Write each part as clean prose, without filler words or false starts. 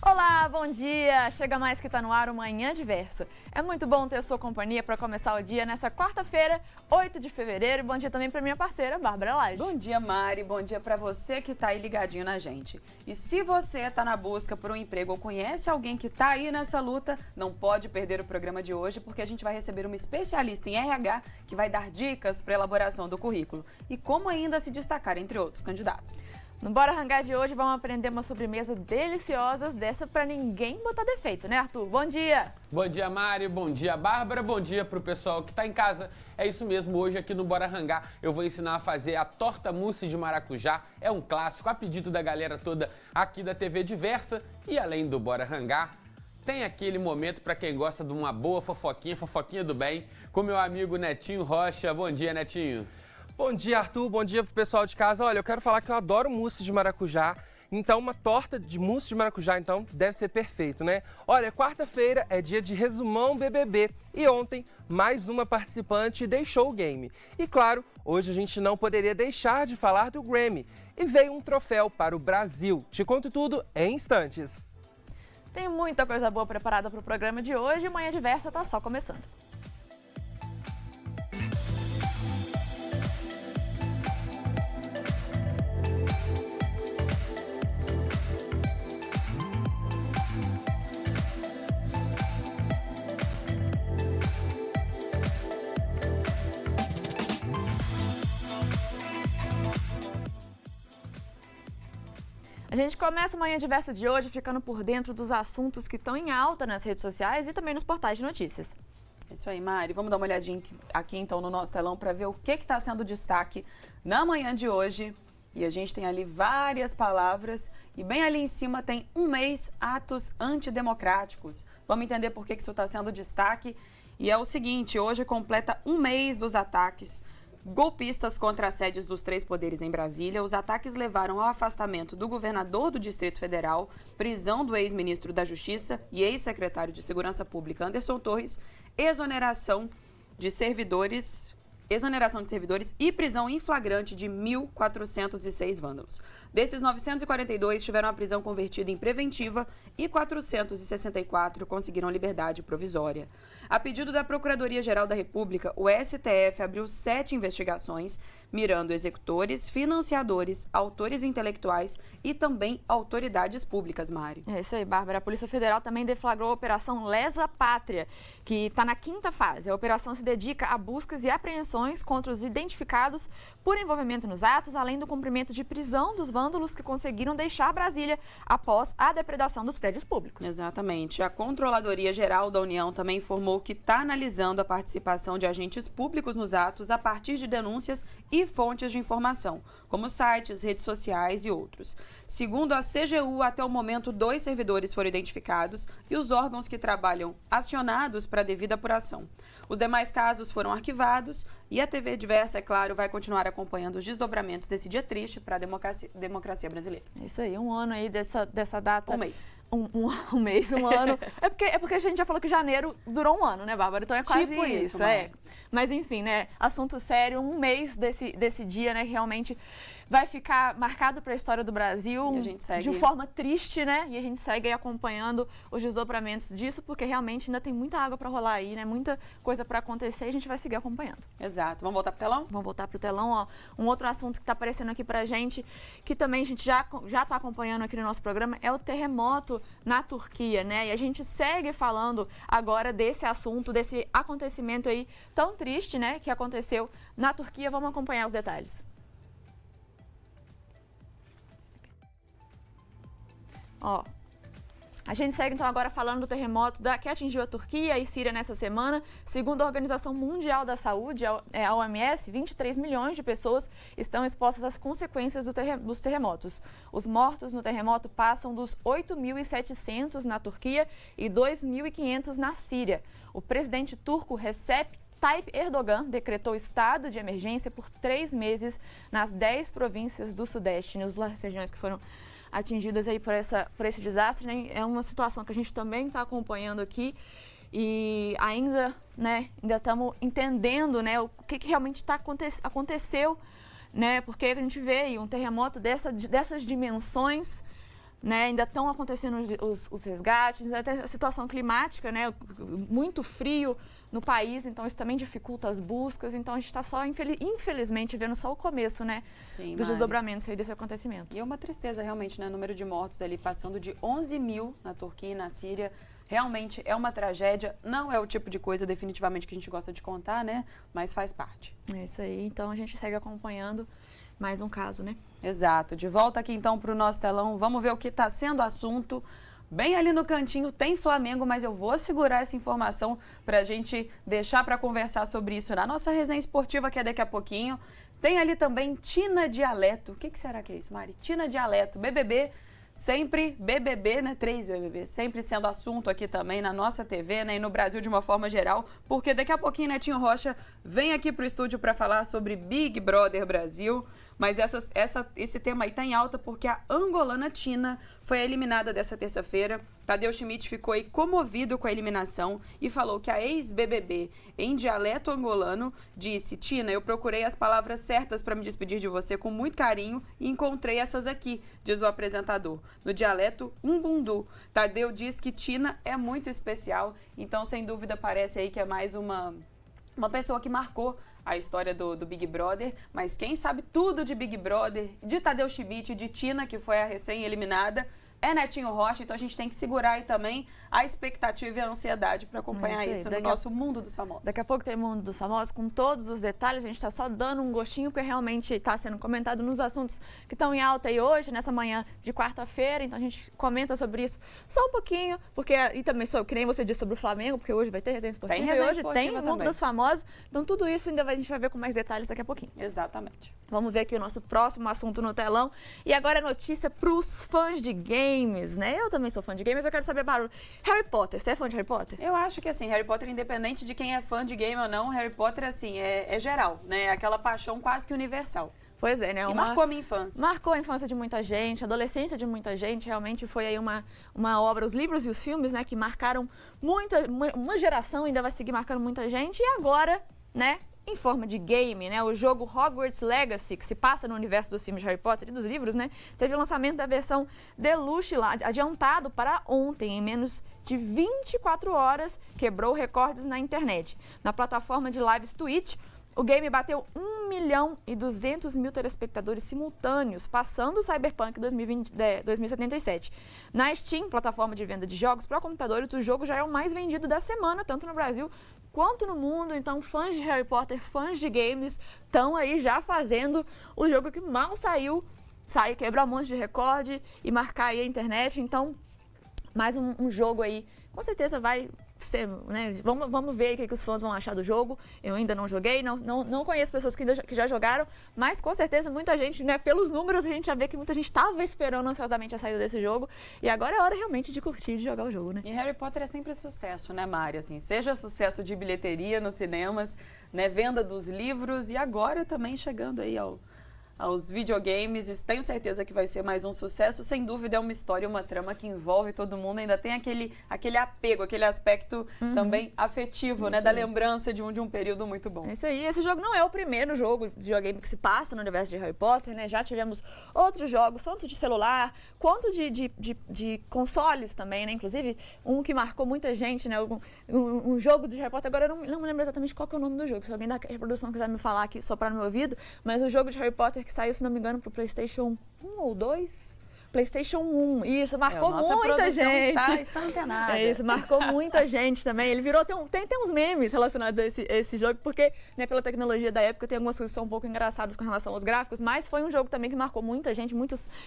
Olá, bom dia! Chega mais que tá no ar o Manhã Diversa. É muito bom ter a sua companhia para começar o dia nessa quarta-feira, 8 de fevereiro. Bom dia também para minha parceira, Bárbara Lage. Bom dia, Mari. Bom dia para você que tá aí ligadinho na gente. E se você tá na busca por um emprego ou conhece alguém que tá aí nessa luta, não pode perder o programa de hoje, porque a gente vai receber uma especialista em RH que vai dar dicas para elaboração do currículo e como ainda se destacar entre outros candidatos. No Bora Rangar de hoje vamos aprender uma sobremesa deliciosa, dessa para ninguém botar defeito, né, Arthur? Bom dia! Bom dia, Mari. Bom dia, Bárbara. Bom dia pro pessoal que tá em casa. É isso mesmo, hoje aqui no Bora Rangar eu vou ensinar a fazer a torta mousse de maracujá. É um clássico, a pedido da galera toda aqui da TV Diversa. E além do Bora Rangar, tem aquele momento para quem gosta de uma boa fofoquinha do bem, com meu amigo Netinho Rocha. Bom dia, Netinho. Bom dia, Arthur. Bom dia pro pessoal de casa. Olha, eu quero falar que eu adoro mousse de maracujá. Então, uma torta de mousse de maracujá, então, deve ser perfeito, né? Olha, quarta-feira é dia de resumão BBB e ontem mais uma participante deixou o game. E claro, hoje a gente não poderia deixar de falar do Grammy. E veio um troféu para o Brasil. Te conto tudo em instantes. Tem muita coisa boa preparada para o programa de hoje e Manhã Diversa tá só começando. A gente começa o Manhã Diversa de hoje ficando por dentro dos assuntos que estão em alta nas redes sociais e também nos portais de notícias. É isso aí, Mari. Vamos dar uma olhadinha aqui então no nosso telão para ver o que está sendo destaque na manhã de hoje. E a gente tem ali várias palavras e bem ali em cima tem um mês atos antidemocráticos. Vamos entender por que isso está sendo destaque. E é o seguinte, hoje completa um mês dos ataques golpistas contra as sedes dos três poderes em Brasília. Os ataques levaram ao afastamento do governador do Distrito Federal, prisão do ex-ministro da Justiça e ex-secretário de Segurança Pública Anderson Torres, exoneração de servidores e prisão em flagrante de 1.406 vândalos. Desses, 942 tiveram a prisão convertida em preventiva e 464 conseguiram liberdade provisória. A pedido da Procuradoria-Geral da República, o STF abriu 7 investigações, mirando executores, financiadores, autores intelectuais e também autoridades públicas, Mari. É isso aí, Bárbara. A Polícia Federal também deflagrou a Operação Lesa Pátria, que está na 5ª fase. A operação se dedica a buscas e apreensões contra os identificados por envolvimento nos atos, além do cumprimento de prisão dos vândalos que conseguiram deixar Brasília após a depredação dos prédios públicos. Exatamente. A Controladoria-Geral da União também informou que está analisando a participação de agentes públicos nos atos a partir de denúncias e fontes de informação, como sites, redes sociais e outros. Segundo a CGU, até o momento, 2 servidores foram identificados e os órgãos que trabalham acionados para a devida apuração. Os demais casos foram arquivados e a TV Diversa, é claro, vai continuar acompanhando os desdobramentos desse dia triste para a democracia brasileira. Isso aí, um ano aí dessa data. Um mês. Um mês, um ano. É porque a gente já falou que janeiro durou um ano, né, Bárbara? Então é quase tipo isso. É. Mas enfim, né? Assunto sério, um mês desse dia, né? Realmente vai ficar marcado para a história do Brasil de forma triste, né? E a gente segue aí acompanhando os desdobramentos disso, porque realmente ainda tem muita água para rolar aí, né? Muita coisa para acontecer e a gente vai seguir acompanhando. Exato. Vamos voltar pro telão? Vamos voltar pro telão, ó. Um outro assunto que está aparecendo aqui pra gente, que também a gente já está acompanhando aqui no nosso programa, é o terremoto na Turquia, né? E a gente segue falando agora desse assunto, desse acontecimento aí tão triste, né? Que aconteceu na Turquia. Vamos acompanhar os detalhes. Ó, a gente segue então agora falando do terremoto que atingiu a Turquia e Síria nessa semana. Segundo a Organização Mundial da Saúde, a OMS, 23 milhões de pessoas estão expostas às consequências dos terremotos. Os mortos no terremoto passam dos 8.700 na Turquia e 2.500 na Síria. O presidente turco Recep Tayyip Erdogan decretou estado de emergência por 3 meses nas 10 províncias do Sudeste, nas regiões que foram atingidas aí por esse desastre, né? É uma situação que a gente também está acompanhando aqui e ainda estamos entendendo, né, o que realmente aconteceu, né? Porque a gente vê aí um terremoto dessas dimensões né? Ainda estão acontecendo os resgates, até a situação climática, né? Muito frio no país, então isso também dificulta as buscas. Então a gente está só, infelizmente, vendo só o começo, né? Sim, dos desdobramentos aí desse acontecimento. E é uma tristeza realmente, né? O número de mortos ali passando de 11 mil na Turquia e na Síria. Realmente é uma tragédia, não é o tipo de coisa definitivamente que a gente gosta de contar, né? Mas faz parte. É isso aí, então a gente segue acompanhando mais um caso, né? Exato. De volta aqui então para o nosso telão, vamos ver o que está sendo assunto. Bem ali no cantinho tem Flamengo, mas eu vou segurar essa informação para a gente deixar para conversar sobre isso na nossa resenha esportiva, que é daqui a pouquinho. Tem ali também Tina Dialeto. O que será que é isso, Mari? Tina Dialeto, BBB. Sempre BBB, né? 3 BBB, sempre sendo assunto aqui também na nossa TV, né? E no Brasil de uma forma geral, porque daqui a pouquinho Netinho Rocha vem aqui pro estúdio para falar sobre Big Brother Brasil. Mas esse tema aí tá em alta porque a angolana Tina foi eliminada dessa terça-feira. Tadeu Schmidt ficou aí comovido com a eliminação e falou que a ex-BBB, em dialeto angolano, disse: Tina, eu procurei as palavras certas para me despedir de você com muito carinho e encontrei essas aqui, diz o apresentador. No dialeto umbundu. Tadeu diz que Tina é muito especial, então sem dúvida parece aí que é mais uma pessoa que marcou a história do Big Brother, mas quem sabe tudo de Big Brother, de Tadeu Schmidt, de Tina, que foi a recém-eliminada, é Netinho Rocha, então a gente tem que segurar aí também a expectativa e a ansiedade para acompanhar isso no nosso Mundo dos Famosos. Daqui a pouco tem Mundo dos Famosos com todos os detalhes, a gente está só dando um gostinho, porque realmente está sendo comentado nos assuntos que estão em alta aí hoje, nessa manhã de quarta-feira, então a gente comenta sobre isso só um pouquinho, porque, e também, que nem você disse sobre o Flamengo, porque hoje vai ter resenha esportiva, tem resenha e hoje esportiva tem também. Mundo dos Famosos, então tudo isso ainda a gente vai ver com mais detalhes daqui a pouquinho. Exatamente. Vamos ver aqui o nosso próximo assunto no telão. E agora é notícia para os fãs de games, né? Eu também sou fã de games, eu quero saber, Barulho, Harry Potter, você é fã de Harry Potter? Eu acho que, assim, Harry Potter, independente de quem é fã de game ou não, Harry Potter, assim, é geral, né? Aquela paixão quase que universal. Pois é, né? E marcou a minha infância. Marcou a infância de muita gente, a adolescência de muita gente. Realmente foi aí uma obra, os livros e os filmes, né? Que marcaram uma geração, ainda vai seguir marcando muita gente. E agora, né? Em forma de game, né? O jogo Hogwarts Legacy, que se passa no universo dos filmes de Harry Potter e dos livros, né? Teve o lançamento da versão Deluxe lá, adiantado para ontem, em menos de 24 horas, quebrou recordes na internet. Na plataforma de lives Twitch, o game bateu 1.200.000 telespectadores simultâneos, passando o Cyberpunk 2077. Na Steam, plataforma de venda de jogos para computadores, o jogo já é o mais vendido da semana, tanto no Brasil quanto no mundo. Então, fãs de Harry Potter, fãs de games, estão aí já fazendo o jogo que mal sair, quebrar um monte de recorde e marcar aí a internet. Então, mais um jogo aí, com certeza vai ser, né? Vamos ver o que os fãs vão achar do jogo. Eu ainda não joguei, não conheço pessoas que já jogaram, mas com certeza muita gente, né? Pelos números, a gente já vê que muita gente estava esperando ansiosamente a saída desse jogo. E agora é hora realmente de curtir e de jogar o jogo, né? E Harry Potter é sempre sucesso, né, Mari? Assim, seja sucesso de bilheteria nos cinemas, né? Venda dos livros e agora também chegando aí aos videogames. Tenho certeza que vai ser mais um sucesso. Sem dúvida é uma história, uma trama que envolve todo mundo. Ainda tem aquele apego, aquele aspecto também afetivo, né? Da lembrança de um período muito bom. É isso aí. Esse jogo não é o primeiro jogo de videogame que se passa no universo de Harry Potter, né? Já tivemos outros jogos, tanto de celular quanto de consoles também, né? Inclusive, um que marcou muita gente, né? Um jogo de Harry Potter. Agora eu não me lembro exatamente qual que é o nome do jogo. Se alguém da reprodução quiser me falar aqui, soprar no meu ouvido. Mas o jogo de Harry Potter que saiu, se não me engano, pro PlayStation 1 ou 2. PlayStation 1, isso, marcou muita gente. Está antenada. É isso, marcou muita gente também. Ele virou, tem uns memes relacionados a esse jogo, porque, né, pela tecnologia da época, tem algumas coisas que são um pouco engraçadas com relação aos gráficos, mas foi um jogo também que marcou muita gente,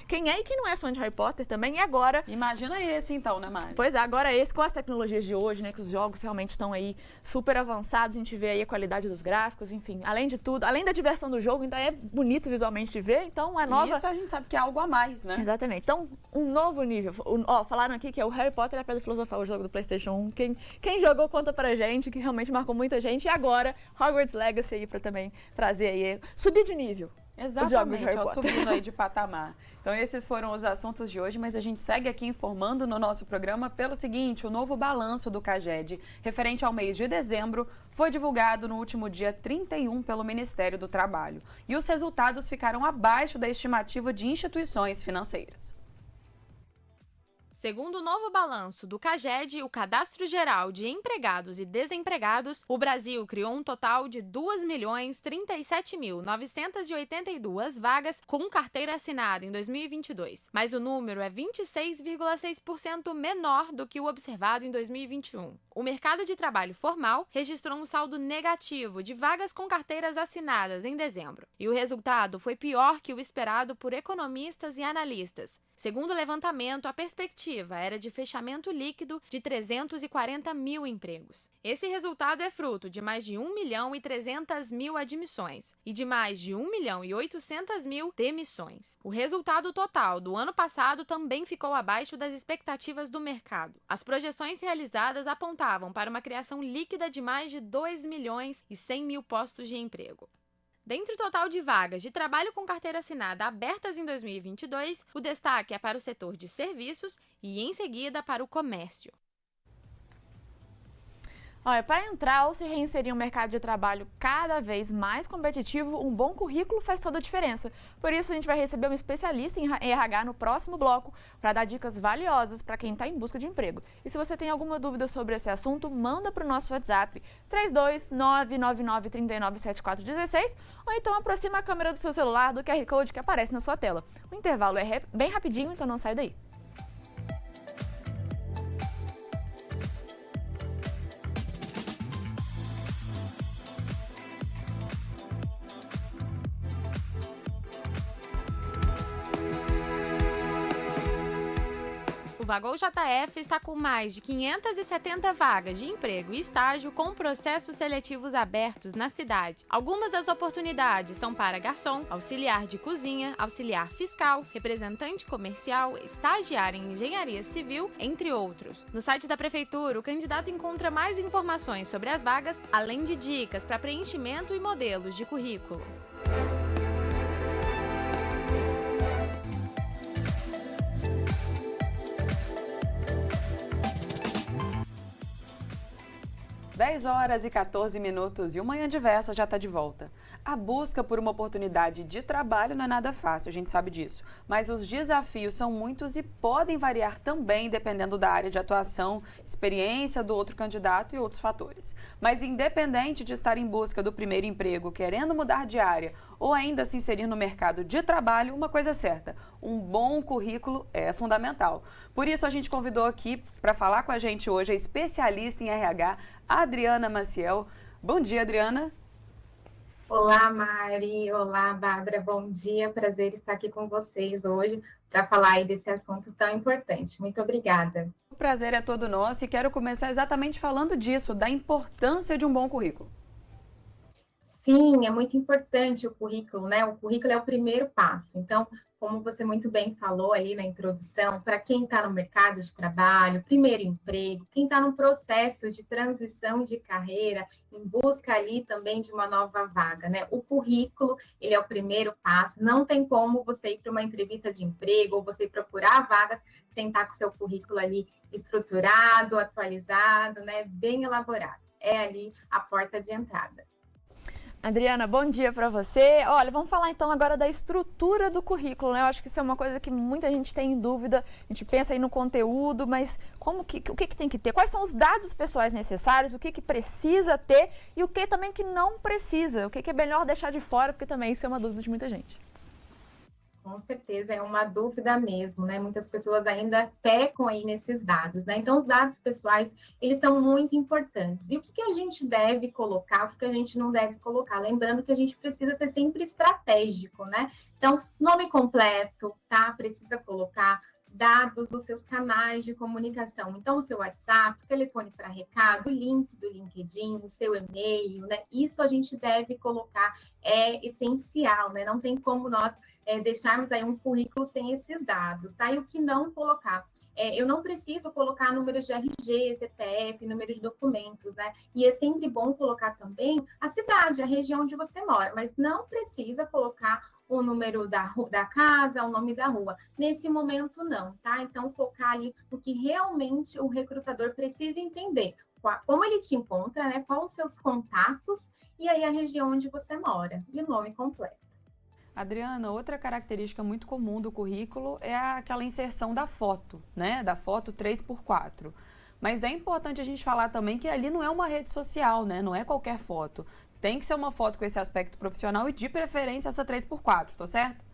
quem é e quem não é fã de Harry Potter também, e agora... Imagina esse então, né, Mari? Pois é, agora esse, com as tecnologias de hoje, né, que os jogos realmente estão aí super avançados, a gente vê aí a qualidade dos gráficos, enfim, além de tudo, além da diversão do jogo, ainda é bonito visualmente de ver, então é nova... Isso a gente sabe que é algo a mais, né? Exatamente. Então, um novo nível. Falaram aqui que é o Harry Potter e a Pedra Filosofal, o jogo do PlayStation 1. Quem jogou, conta pra gente, que realmente marcou muita gente. E agora, Hogwarts Legacy aí pra também trazer aí, subir de nível. Exatamente, subindo aí de patamar. Então esses foram os assuntos de hoje, mas a gente segue aqui informando no nosso programa pelo seguinte: o novo balanço do CAGED, referente ao mês de dezembro, foi divulgado no último dia 31 pelo Ministério do Trabalho. E os resultados ficaram abaixo da estimativa de instituições financeiras. Segundo o novo balanço do CAGED, o Cadastro Geral de Empregados e Desempregados, o Brasil criou um total de 2.037.982 vagas com carteira assinada em 2022, mas o número é 26,6% menor do que o observado em 2021. O mercado de trabalho formal registrou um saldo negativo de vagas com carteiras assinadas em dezembro, e o resultado foi pior que o esperado por economistas e analistas. Segundo o levantamento, a perspectiva era de fechamento líquido de 340 mil empregos. Esse resultado é fruto de mais de 1.300.000 admissões e de mais de 1.800.000 demissões. O resultado total do ano passado também ficou abaixo das expectativas do mercado. As projeções realizadas apontavam para uma criação líquida de mais de 2.100.000 postos de emprego. Dentre o total de vagas de trabalho com carteira assinada abertas em 2022, o destaque é para o setor de serviços e, em seguida, para o comércio. Olha, para entrar ou se reinserir em um mercado de trabalho cada vez mais competitivo, um bom currículo faz toda a diferença. Por isso, a gente vai receber um especialista em RH no próximo bloco para dar dicas valiosas para quem está em busca de emprego. E se você tem alguma dúvida sobre esse assunto, manda para o nosso WhatsApp 32999397416 ou então aproxima a câmera do seu celular do QR Code que aparece na sua tela. O intervalo é bem rapidinho, então não sai daí. O Vagol JF está com mais de 570 vagas de emprego e estágio com processos seletivos abertos na cidade. Algumas das oportunidades são para garçom, auxiliar de cozinha, auxiliar fiscal, representante comercial, estagiário em engenharia civil, entre outros. No site da Prefeitura, o candidato encontra mais informações sobre as vagas, além de dicas para preenchimento e modelos de currículo. Dez horas e 14 minutos e o Manhã Diversa já está de volta. A busca por uma oportunidade de trabalho não é nada fácil, a gente sabe disso. Mas os desafios são muitos e podem variar também dependendo da área de atuação, experiência do outro candidato e outros fatores. Mas independente de estar em busca do primeiro emprego, querendo mudar de área ou ainda se inserir no mercado de trabalho, uma coisa é certa, um bom currículo é fundamental. Por isso a gente convidou aqui para falar com a gente hoje a especialista em RH, Adriana Maciel. Bom dia, Adriana. Olá, Mari. Olá, Bárbara. Bom dia. Prazer estar aqui com vocês hoje para falar aí desse assunto tão importante. Muito obrigada. O prazer é todo nosso e quero começar exatamente falando disso, da importância de um bom currículo. Sim, é muito importante o currículo, né? O currículo é o primeiro passo. Então, como você muito bem falou ali na introdução, para quem está no mercado de trabalho, primeiro emprego, quem está num processo de transição de carreira, em busca ali também de uma nova vaga, né? O currículo, ele é o primeiro passo. Não tem como você ir para uma entrevista de emprego ou você procurar vagas sem estar com o seu currículo ali estruturado, atualizado, né? Bem elaborado. É ali a porta de entrada. Adriana, bom dia para você. Olha, vamos falar então agora da estrutura do currículo, né? Eu acho que isso é uma coisa que muita gente tem em dúvida. A gente pensa aí no conteúdo, mas o que tem que ter? Quais são os dados pessoais necessários? O que precisa ter e o que também que não precisa? O que é melhor deixar de fora? Porque também isso é uma dúvida de muita gente. Com certeza, é uma dúvida mesmo, né? Muitas pessoas ainda pecam aí nesses dados, né? Então, os dados pessoais, eles são muito importantes. E o que a gente deve colocar, o que a gente não deve colocar? Lembrando que a gente precisa ser sempre estratégico, né? Então, nome completo, tá? Precisa colocar dados dos seus canais de comunicação. Então, o seu WhatsApp, telefone para recado, o link do LinkedIn, o seu e-mail, né? Isso a gente deve colocar, é essencial, né? Não tem como nós deixarmos aí um currículo sem esses dados, tá? E o que não colocar? Eu não preciso colocar números de RG, CPF, números de documentos, né? E é sempre bom colocar também a cidade, a região onde você mora, mas não precisa colocar o número da casa, o nome da rua. Nesse momento, não, tá? Então, focar ali no que realmente o recrutador precisa entender. Como ele te encontra, né? Quais os seus contatos e aí a região onde você mora e o nome completo. Adriana, outra característica muito comum do currículo é aquela inserção da foto, né? Da foto 3x4. Mas é importante a gente falar também que ali não é uma rede social, né? Não é qualquer foto. Tem que ser uma foto com esse aspecto profissional e, de preferência, essa 3x4, tá certo?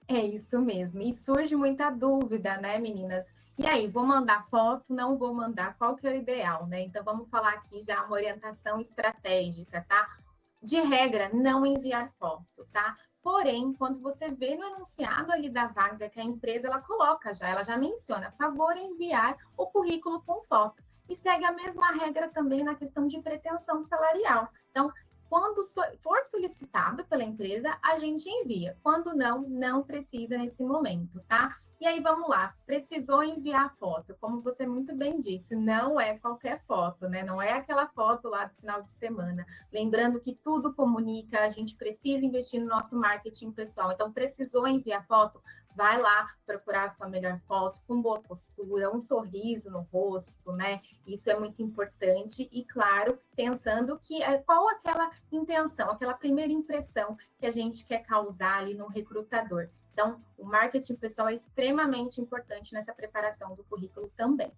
É isso mesmo. E surge muita dúvida, né, meninas? E aí, vou mandar foto? Não vou mandar? Qual que é o ideal, né? Então, vamos falar aqui já uma orientação estratégica, tá? De regra, não enviar foto, tá? Porém, quando você vê no anunciado ali da vaga que a empresa ela coloca já, ela já menciona, favor enviar o currículo com foto. E segue a mesma regra também na questão de pretensão salarial. Então, quando for solicitado pela empresa, a gente envia. Quando não, não precisa nesse momento, tá? E aí, vamos lá. Precisou enviar foto. Como você muito bem disse, não é qualquer foto, né? Não é aquela foto lá do final de semana. Lembrando que tudo comunica, a gente precisa investir no nosso marketing pessoal. Então, precisou enviar foto? Vai lá procurar a sua melhor foto, com boa postura, um sorriso no rosto, né? Isso é muito importante e, claro, pensando que qual aquela intenção, aquela primeira impressão que a gente quer causar ali no recrutador. Então, o marketing pessoal é extremamente importante nessa preparação do currículo também.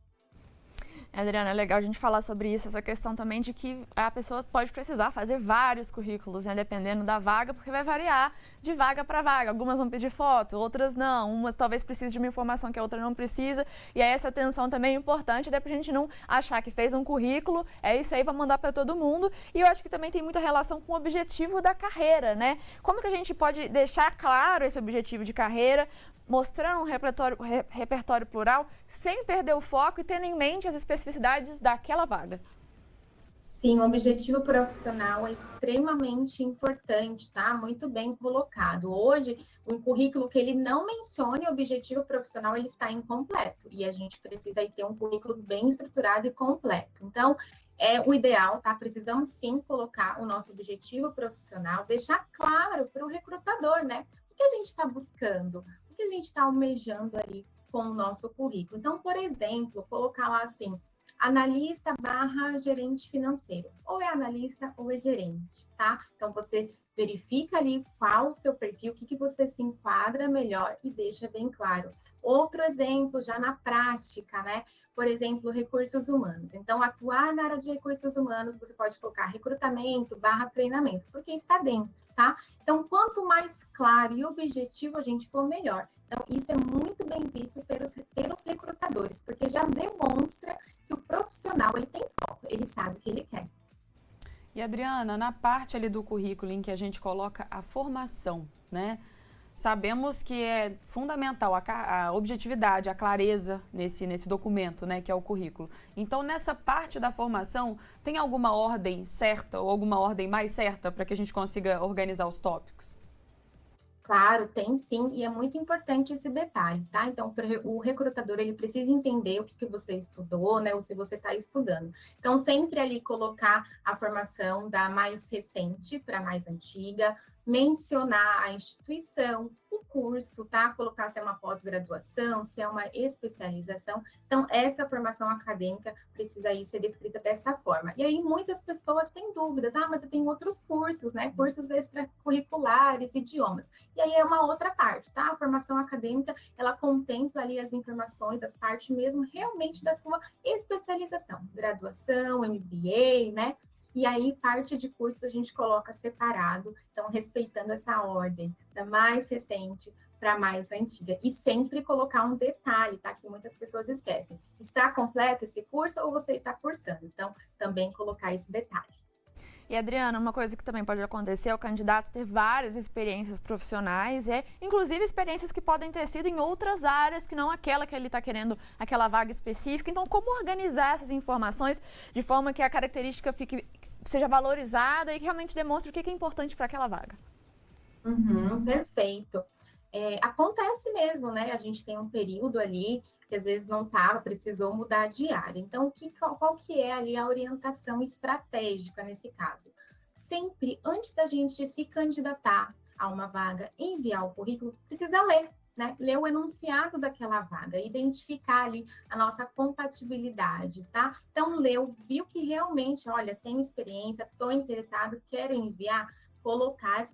Adriana, é legal a gente falar sobre isso, essa questão também de que a pessoa pode precisar fazer vários currículos, né, dependendo da vaga, porque vai variar de vaga para vaga. Algumas vão pedir foto, outras não. Umas talvez precise de uma informação que a outra não precisa. E aí essa atenção também é importante, até para a gente não achar que fez um currículo, é isso aí, vai mandar para todo mundo. E eu acho que também tem muita relação com o objetivo da carreira, né? Como que a gente pode deixar claro esse objetivo de carreira, mostrando um repertório plural, sem perder o foco e tendo em mente as especificidades daquela vaga? Sim, o objetivo profissional é extremamente importante, tá? Muito bem colocado. Hoje, um currículo que ele não mencione o objetivo profissional, ele está incompleto. E a gente precisa aí ter um currículo bem estruturado e completo. Então, é o ideal, tá? Precisamos sim colocar o nosso objetivo profissional, deixar claro para o recrutador, né? O que a gente está buscando? O que a gente está almejando ali com o nosso currículo? Então, por exemplo, colocar lá assim, analista / gerente financeiro. Ou é analista ou é gerente, tá? Então, você verifica ali qual o seu perfil, o que você se enquadra melhor e deixa bem claro. Outro exemplo, já na prática, né? Por exemplo, recursos humanos. Então, atuar na área de recursos humanos, você pode colocar recrutamento / treinamento, porque está dentro, tá? Então, quanto mais claro e objetivo a gente for, melhor. Então, isso é muito bem visto pelos recrutadores, porque já demonstra que o profissional, ele tem foco, ele sabe o que ele quer. E, Adriana, na parte ali do currículo em que a gente coloca a formação, né? Sabemos que é fundamental a objetividade, a clareza nesse documento, né, que é o currículo. Então, nessa parte da formação, tem alguma ordem certa ou alguma ordem mais certa para que a gente consiga organizar os tópicos? Claro, tem sim, e é muito importante esse detalhe, tá? Então, o recrutador, ele precisa entender o que você estudou, né, ou se você está estudando. Então, sempre ali colocar a formação da mais recente para a mais antiga, mencionar a instituição, o curso, tá? Colocar se é uma pós-graduação, se é uma especialização. Então, essa formação acadêmica precisa aí ser descrita dessa forma. E aí, muitas pessoas têm dúvidas. Mas eu tenho outros cursos, né? Cursos extracurriculares, idiomas. E aí é uma outra parte, tá? A formação acadêmica, ela contempla ali as informações, as partes mesmo realmente da sua especialização. Graduação, MBA, né? E aí, parte de cursos a gente coloca separado, então, respeitando essa ordem, da mais recente para a mais antiga. E sempre colocar um detalhe, tá? Que muitas pessoas esquecem. Está completo esse curso ou você está cursando? Então, também colocar esse detalhe. E, Adriana, uma coisa que também pode acontecer é o candidato ter várias experiências profissionais, inclusive experiências que podem ter sido em outras áreas que não aquela que ele está querendo, aquela vaga específica. Então, como organizar essas informações de forma que a característica seja valorizada e que realmente demonstre o que é importante para aquela vaga? Perfeito. Acontece mesmo, né? A gente tem um período ali que às vezes não estava, precisou mudar de área. Então, qual que é ali a orientação estratégica nesse caso? Sempre, antes da gente se candidatar a uma vaga, enviar o currículo, precisa ler, né? Ler o enunciado daquela vaga, identificar ali a nossa compatibilidade, tá? Então, leu, viu que realmente, olha, tem experiência, estou interessado, quero enviar, colocar as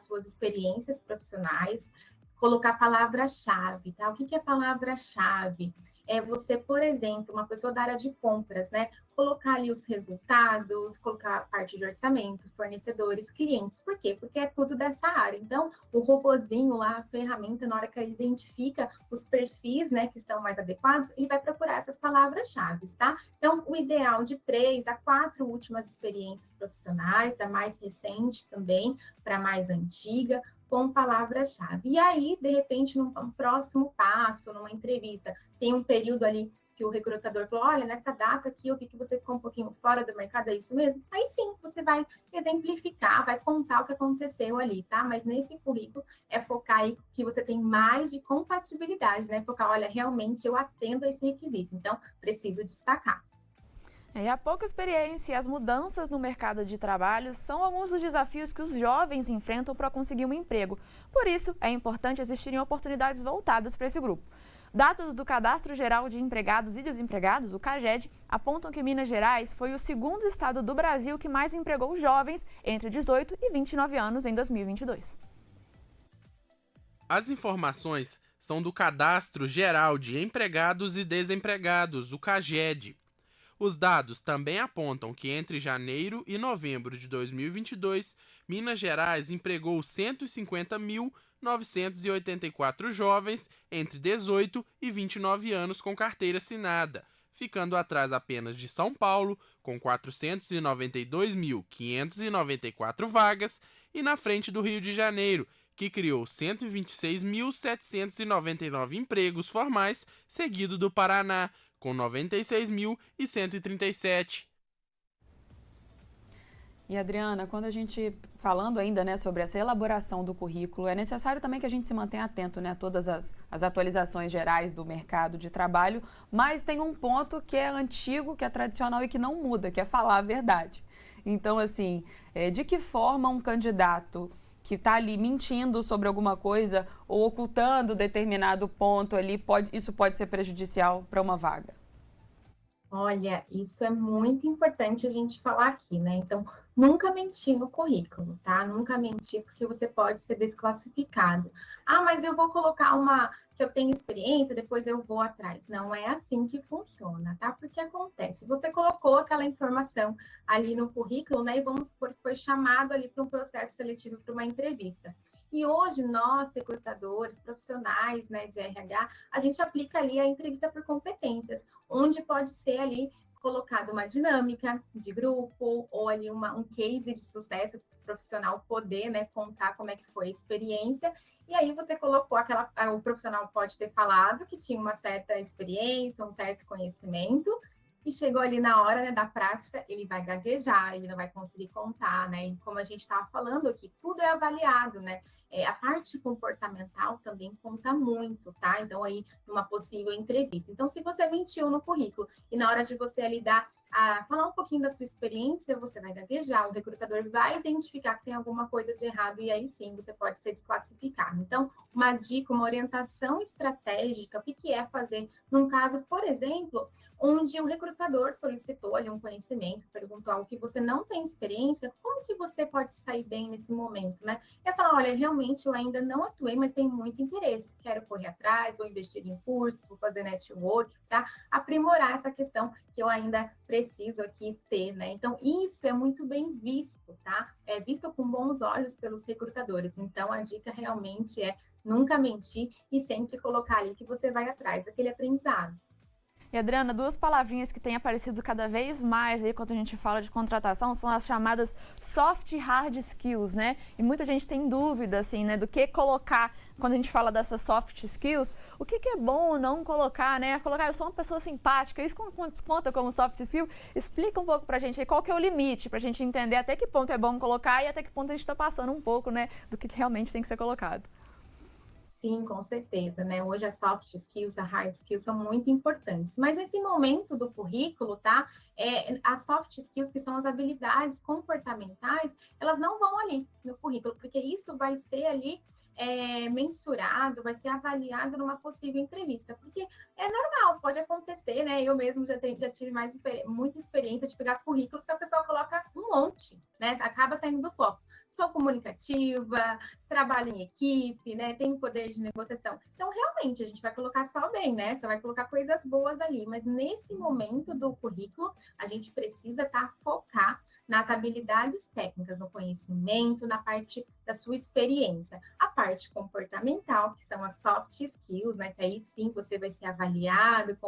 suas experiências profissionais, colocar palavra-chave, tá? O que é palavra-chave? É você, por exemplo, uma pessoa da área de compras, né? Colocar ali os resultados, colocar a parte de orçamento, fornecedores, clientes. Por quê? Porque é tudo dessa área. Então, o robozinho lá, a ferramenta, na hora que ele identifica os perfis, né, que estão mais adequados, ele vai procurar essas palavras-chave, tá? Então, o ideal de 3 a 4 últimas experiências profissionais, da mais recente também para a mais antiga, com palavra-chave. E aí, de repente, num próximo passo, numa entrevista, tem um período ali que o recrutador falou, olha, nessa data aqui eu vi que você ficou um pouquinho fora do mercado, é isso mesmo? Aí sim, você vai exemplificar, vai contar o que aconteceu ali, tá? Mas nesse currículo é focar aí que você tem mais de compatibilidade, né? Focar, olha, realmente eu atendo a esse requisito, então preciso destacar. E a pouca experiência e as mudanças no mercado de trabalho são alguns dos desafios que os jovens enfrentam para conseguir um emprego. Por isso, é importante existirem oportunidades voltadas para esse grupo. Dados do Cadastro Geral de Empregados e Desempregados, o CAGED, apontam que Minas Gerais foi o segundo estado do Brasil que mais empregou jovens entre 18 e 29 anos em 2022. As informações são do Cadastro Geral de Empregados e Desempregados, o CAGED. Os dados também apontam que entre janeiro e novembro de 2022, Minas Gerais empregou 150.984 jovens entre 18 e 29 anos com carteira assinada, ficando atrás apenas de São Paulo, com 492.594 vagas, e na frente do Rio de Janeiro, que criou 126.799 empregos formais, seguido do Paraná, com 96.137. E, Adriana, quando a gente, falando ainda, né, sobre essa elaboração do currículo, é necessário também que a gente se mantenha atento, né, a todas as atualizações gerais do mercado de trabalho, mas tem um ponto que é antigo, que é tradicional e que não muda, que é falar a verdade. Então, assim, de que forma um candidato que está ali mentindo sobre alguma coisa ou ocultando determinado ponto ali, isso pode ser prejudicial para uma vaga? Olha, isso é muito importante a gente falar aqui, né? Então, nunca mentir no currículo, tá? Nunca mentir, porque você pode ser desclassificado. Ah, mas eu vou colocar que eu tenho experiência, depois eu vou atrás. Não é assim que funciona, tá? Porque acontece, você colocou aquela informação ali no currículo, né? E vamos supor que foi chamado ali para um processo seletivo, para uma entrevista. E hoje, nós, recrutadores, profissionais, né, de RH, a gente aplica ali a entrevista por competências, onde pode ser ali colocada uma dinâmica de grupo, ou ali um case de sucesso profissional poder, né, contar como é que foi a experiência, e aí você colocou o profissional pode ter falado que tinha uma certa experiência, um certo conhecimento, e chegou ali na hora, né, da prática, ele vai gaguejar, ele não vai conseguir contar, né? E como a gente estava falando aqui, tudo é avaliado, né? A parte comportamental também conta muito, tá? Então, aí, numa possível entrevista. Então, se você mentiu no currículo e na hora de você ali falar um pouquinho da sua experiência, você vai gaguejar, o recrutador vai identificar que tem alguma coisa de errado e aí sim você pode ser desclassificado. Então, uma dica, uma orientação estratégica, o que é fazer num caso, por exemplo, onde o recrutador solicitou ali um conhecimento, perguntou algo que você não tem experiência, como que você pode sair bem nesse momento, né? É falar, olha, realmente eu ainda não atuei, mas tenho muito interesse, quero correr atrás, vou investir em cursos, vou fazer network, para aprimorar essa questão que eu ainda preciso aqui ter, né? Então, isso é muito bem visto, tá? É visto com bons olhos pelos recrutadores. Então, a dica realmente é nunca mentir e sempre colocar ali que você vai atrás daquele aprendizado. E, Adriana, duas palavrinhas que têm aparecido cada vez mais aí quando a gente fala de contratação são as chamadas soft e hard skills, né? E muita gente tem dúvida, assim, né, do que colocar quando a gente fala dessas soft skills, o que é bom ou não colocar, né? Colocar, eu sou uma pessoa simpática, isso conta como soft skill? Explica um pouco pra gente aí qual que é o limite, pra gente entender até que ponto é bom colocar e até que ponto a gente tá passando um pouco, né, do que realmente tem que ser colocado. Sim, com certeza, né? Hoje as soft skills, a hard skills são muito importantes. Mas nesse momento do currículo, tá? as soft skills, que são as habilidades comportamentais, elas não vão ali no currículo, porque isso vai ser ali mensurado, vai ser avaliado numa possível entrevista, porque é normal, pode acontecer, né? Eu mesmo já tive muita experiência de pegar currículos que a pessoa coloca um monte, né? Acaba saindo do foco. Sou comunicativa, trabalho em equipe, né? Tenho poder de negociação. Então, realmente, a gente vai colocar só bem, né? Você vai colocar coisas boas ali, mas nesse momento do currículo, a gente precisa focar nas habilidades técnicas, no conhecimento, na parte da sua experiência. A parte comportamental, que são as soft skills, né? Que aí sim você vai ser avaliado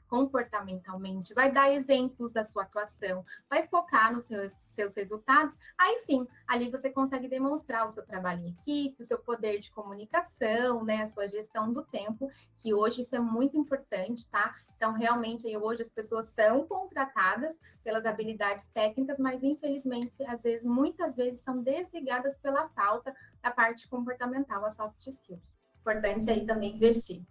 comportamentalmente, vai dar exemplos da sua atuação, vai focar nos seus resultados. Aí sim, ali você consegue demonstrar o seu trabalho em equipe, o seu poder de comunicação, né? A sua gestão do tempo, que hoje isso é muito importante, tá? Então, realmente, aí, hoje as pessoas são contratadas pelas habilidades técnicas, mas infelizmente, muitas vezes são desligadas pela falta da parte comportamental, as soft skills. Importante aí também investir.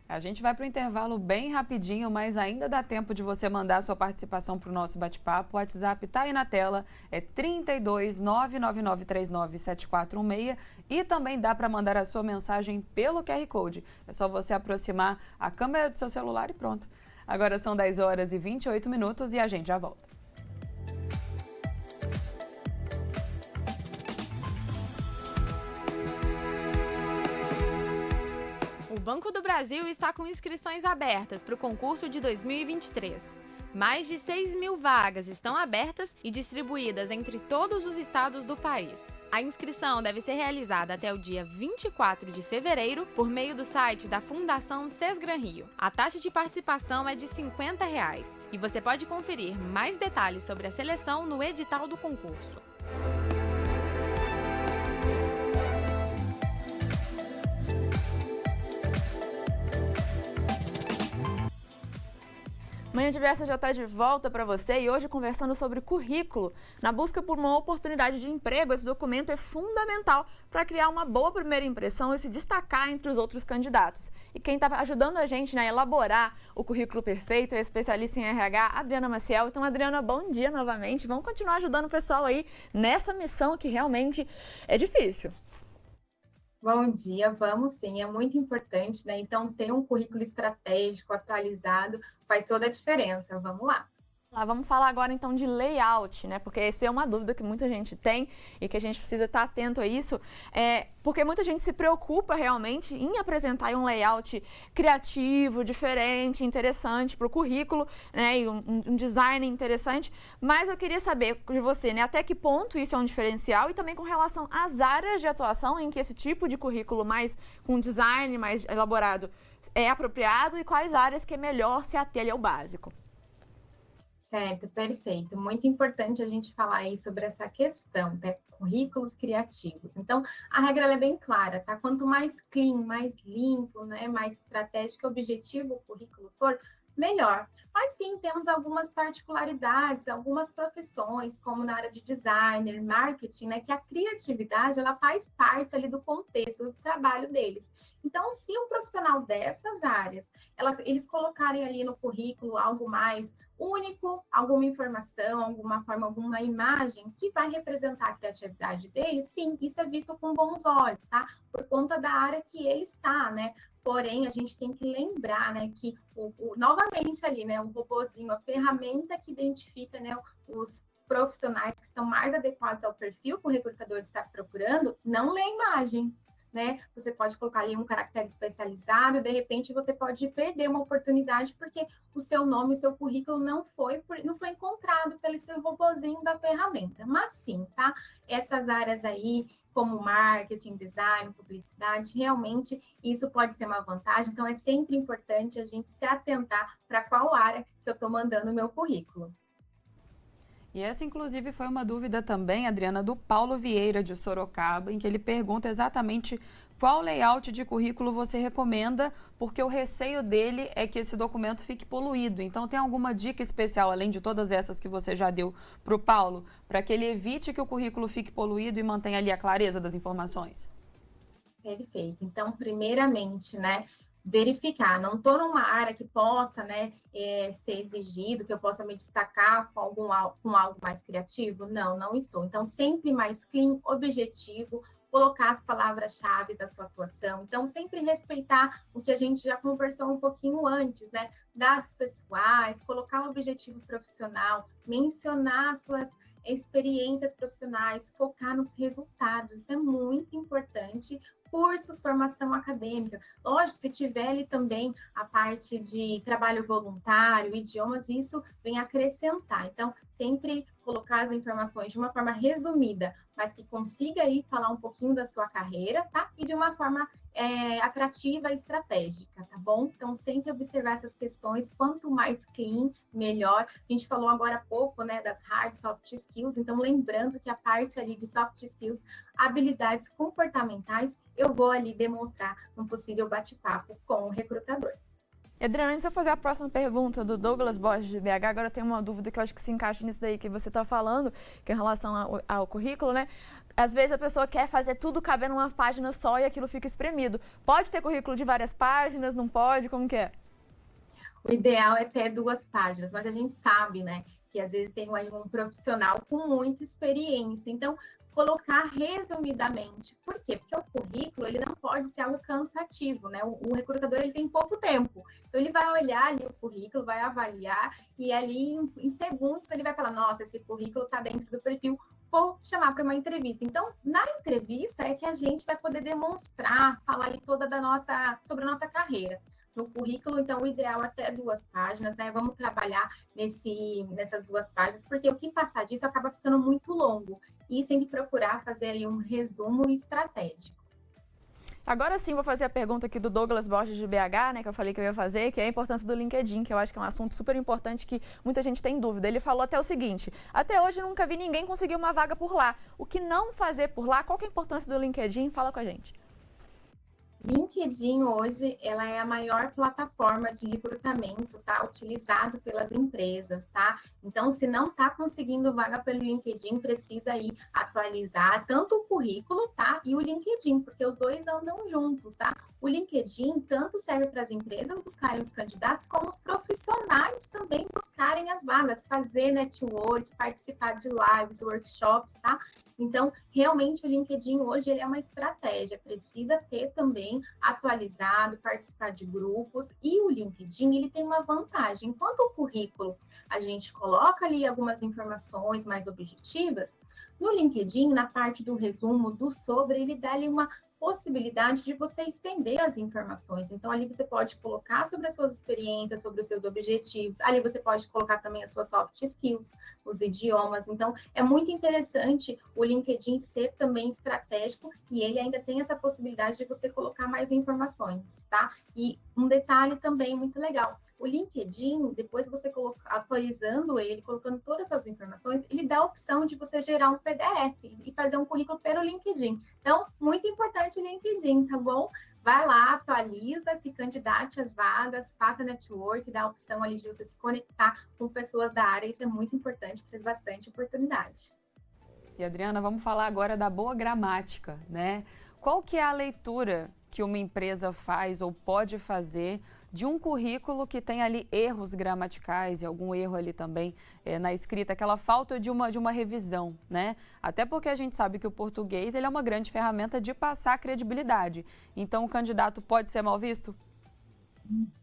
A gente vai para o intervalo bem rapidinho, mas ainda dá tempo de você mandar a sua participação para o nosso bate-papo. O WhatsApp está aí na tela, é 32 99939 7416 e também dá para mandar a sua mensagem pelo QR Code. É só você aproximar a câmera do seu celular e pronto. Agora são 10 horas e 28 minutos e a gente já volta. O Banco do Brasil está com inscrições abertas para o concurso de 2023. Mais de 6.000 vagas estão abertas e distribuídas entre todos os estados do país. A inscrição deve ser realizada até o dia 24 de fevereiro por meio do site da Fundação Sesgran Rio. A taxa de participação é de R$ 50 e você pode conferir mais detalhes sobre a seleção no edital do concurso. Manhã Diversa já está de volta para você e hoje conversando sobre currículo. Na busca por uma oportunidade de emprego, esse documento é fundamental para criar uma boa primeira impressão e se destacar entre os outros candidatos. E quem está ajudando a gente a elaborar o currículo perfeito é a especialista em RH, Adriana Maciel. Então, Adriana, bom dia novamente. Vamos continuar ajudando o pessoal aí nessa missão que realmente é difícil. Bom dia, vamos sim, é muito importante, né? Então, ter um currículo estratégico, atualizado, faz toda a diferença. Vamos lá. Vamos falar agora então de layout, né? Porque essa é uma dúvida que muita gente tem e que a gente precisa estar atento a isso, porque muita gente se preocupa realmente em apresentar um layout criativo, diferente, interessante para o currículo, né? E um design interessante. Mas eu queria saber de você, né? Até que ponto isso é um diferencial e também com relação às áreas de atuação em que esse tipo de currículo mais com design mais elaborado é apropriado e quais áreas que é melhor se ater ao básico. Certo, perfeito. Muito importante a gente falar aí sobre essa questão, né? Currículos criativos. Então, a regra ela é bem clara, tá? Quanto mais clean, mais limpo, né? Mais estratégico e objetivo o currículo for, melhor. Mas sim, temos algumas particularidades, algumas profissões, como na área de designer, marketing, né, que a criatividade, ela faz parte ali do contexto do trabalho deles. Então, se um profissional dessas áreas, eles colocarem ali no currículo algo mais único, alguma informação, alguma forma, alguma imagem que vai representar a criatividade deles, sim, isso é visto com bons olhos, tá? Por conta da área que ele está, né? Porém, a gente tem que lembrar, né, que novamente ali, né, o robozinho, a ferramenta que identifica, né, os profissionais que estão mais adequados ao perfil que o recrutador está procurando, não lê a imagem, né? Você pode colocar ali um caractere especializado, de repente você pode perder uma oportunidade porque o seu nome, o seu currículo não foi encontrado pelo seu robozinho da ferramenta. Mas sim, tá? Essas áreas aí, como marketing, design, publicidade, realmente isso pode ser uma vantagem. Então, é sempre importante a gente se atentar para qual área que eu estou mandando o meu currículo. E essa, inclusive, foi uma dúvida também, Adriana, do Paulo Vieira, de Sorocaba, em que ele pergunta exatamente qual layout de currículo você recomenda, porque o receio dele é que esse documento fique poluído. Então, tem alguma dica especial, além de todas essas que você já deu para o Paulo, para que ele evite que o currículo fique poluído e mantenha ali a clareza das informações? Perfeito. Então, primeiramente, né, verificar, não estou numa área que possa, né, ser exigido, que eu possa me destacar com algo mais criativo? Não estou. Então, sempre mais clean, objetivo, colocar as palavras-chave da sua atuação. Então, sempre respeitar o que a gente já conversou um pouquinho antes, né? Dados pessoais, colocar um objetivo profissional, mencionar suas experiências profissionais, focar nos resultados. Isso é muito importante. Cursos, formação acadêmica. Lógico, se tiver ali também a parte de trabalho voluntário, idiomas, isso vem acrescentar. Então, sempre colocar as informações de uma forma resumida, mas que consiga aí falar um pouquinho da sua carreira, tá? E de uma forma atrativa e estratégica, tá bom? Então, sempre observar essas questões, quanto mais clean, melhor. A gente falou agora há pouco, né, das hard soft skills, então lembrando que a parte ali de soft skills, habilidades comportamentais, eu vou ali demonstrar num possível bate-papo com o recrutador. Adriana, antes de eu fazer a próxima pergunta do Douglas Borges de BH, agora eu tenho uma dúvida que eu acho que se encaixa nisso daí que você está falando, que é em relação ao currículo, né? Às vezes a pessoa quer fazer tudo caber numa página só e aquilo fica espremido. Pode ter currículo de várias páginas, não pode? Como que é? O ideal é ter 2 páginas, mas a gente sabe, né, que às vezes tem aí um profissional com muita experiência. Então, colocar resumidamente. Por quê? Porque o currículo, ele não pode ser algo cansativo, né? O recrutador, ele tem pouco tempo. Então, ele vai olhar ali o currículo, vai avaliar, e ali em segundos ele vai falar, nossa, esse currículo está dentro do perfil, vou chamar para uma entrevista. Então, na entrevista é que a gente vai poder demonstrar, falar ali sobre a nossa carreira. No currículo, então, o ideal é até 2 páginas, né? Vamos trabalhar nessas 2 páginas, porque o que passar disso acaba ficando muito longo. E sempre procurar fazer aí um resumo estratégico. Agora sim, vou fazer a pergunta aqui do Douglas Borges de BH, né, que eu falei que eu ia fazer, que é a importância do LinkedIn, que eu acho que é um assunto super importante que muita gente tem dúvida. Ele falou até o seguinte, até hoje nunca vi ninguém conseguir uma vaga por lá. O que não fazer por lá? Qual que é a importância do LinkedIn? Fala com a gente. LinkedIn hoje, ela é a maior plataforma de recrutamento, tá? Utilizado pelas empresas, tá? Então, se não tá conseguindo vaga pelo LinkedIn, precisa aí atualizar tanto o currículo, tá? E o LinkedIn, porque os dois andam juntos, tá? O LinkedIn tanto serve para as empresas buscarem os candidatos, como os profissionais também buscarem as vagas, fazer network, participar de lives, workshops, tá? Então, realmente, o LinkedIn hoje ele é uma estratégia, precisa ter também atualizado, participar de grupos, e o LinkedIn ele tem uma vantagem. Enquanto o currículo a gente coloca ali algumas informações mais objetivas, no LinkedIn, na parte do resumo, do sobre, ele dá ali uma possibilidade de você estender as informações. Então, ali você pode colocar sobre as suas experiências, sobre os seus objetivos. Ali você pode colocar também as suas soft skills, os idiomas. Então, é muito interessante o LinkedIn ser também estratégico e ele ainda tem essa possibilidade de você colocar mais informações, tá? E um detalhe também muito legal. O LinkedIn, depois você atualizando ele, colocando todas as suas informações, ele dá a opção de você gerar um PDF e fazer um currículo pelo LinkedIn. Então, muito importante o LinkedIn, tá bom? Vai lá, atualiza, se candidate às vagas, faça network, dá a opção ali de você se conectar com pessoas da área, isso é muito importante, traz bastante oportunidade. E Adriana, vamos falar agora da boa gramática, né? Qual que é a leitura que uma empresa faz ou pode fazer de um currículo que tem ali erros gramaticais e algum erro ali também na escrita, aquela falta de uma revisão, né? Até porque a gente sabe que o português ele é uma grande ferramenta de passar credibilidade. Então, o candidato pode ser mal visto?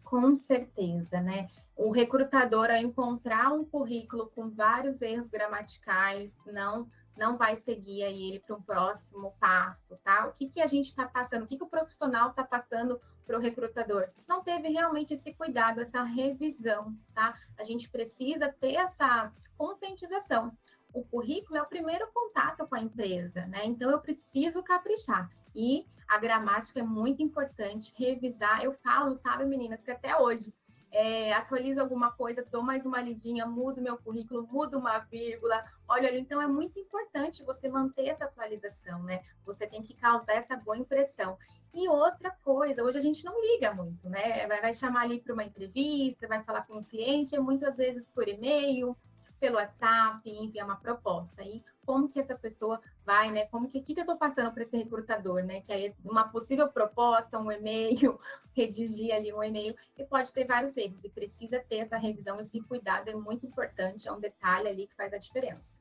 Com certeza, né? O recrutador, ao encontrar um currículo com vários erros gramaticais, não vai seguir aí ele para um próximo passo, tá? O que a gente está passando, o que o profissional está passando para o recrutador? Não teve realmente esse cuidado, essa revisão, tá? A gente precisa ter essa conscientização. O currículo é o primeiro contato com a empresa, né? Então, eu preciso caprichar. E a gramática é muito importante, revisar. Eu falo, sabe, meninas, que até hoje atualizo alguma coisa, dou mais uma lidinha, mudo meu currículo, mudo uma vírgula, olha, então é muito importante você manter essa atualização, né? Você tem que causar essa boa impressão. E outra coisa, hoje a gente não liga muito, né? Vai chamar ali para uma entrevista, vai falar com o cliente, muitas vezes por e-mail, pelo WhatsApp, enviar uma proposta. E como que essa pessoa vai, né? Como que eu estou passando para esse recrutador, né? Que aí uma possível proposta, um e-mail, redigir ali um e-mail, e pode ter vários erros, e precisa ter essa revisão, esse cuidado é muito importante, é um detalhe ali que faz a diferença.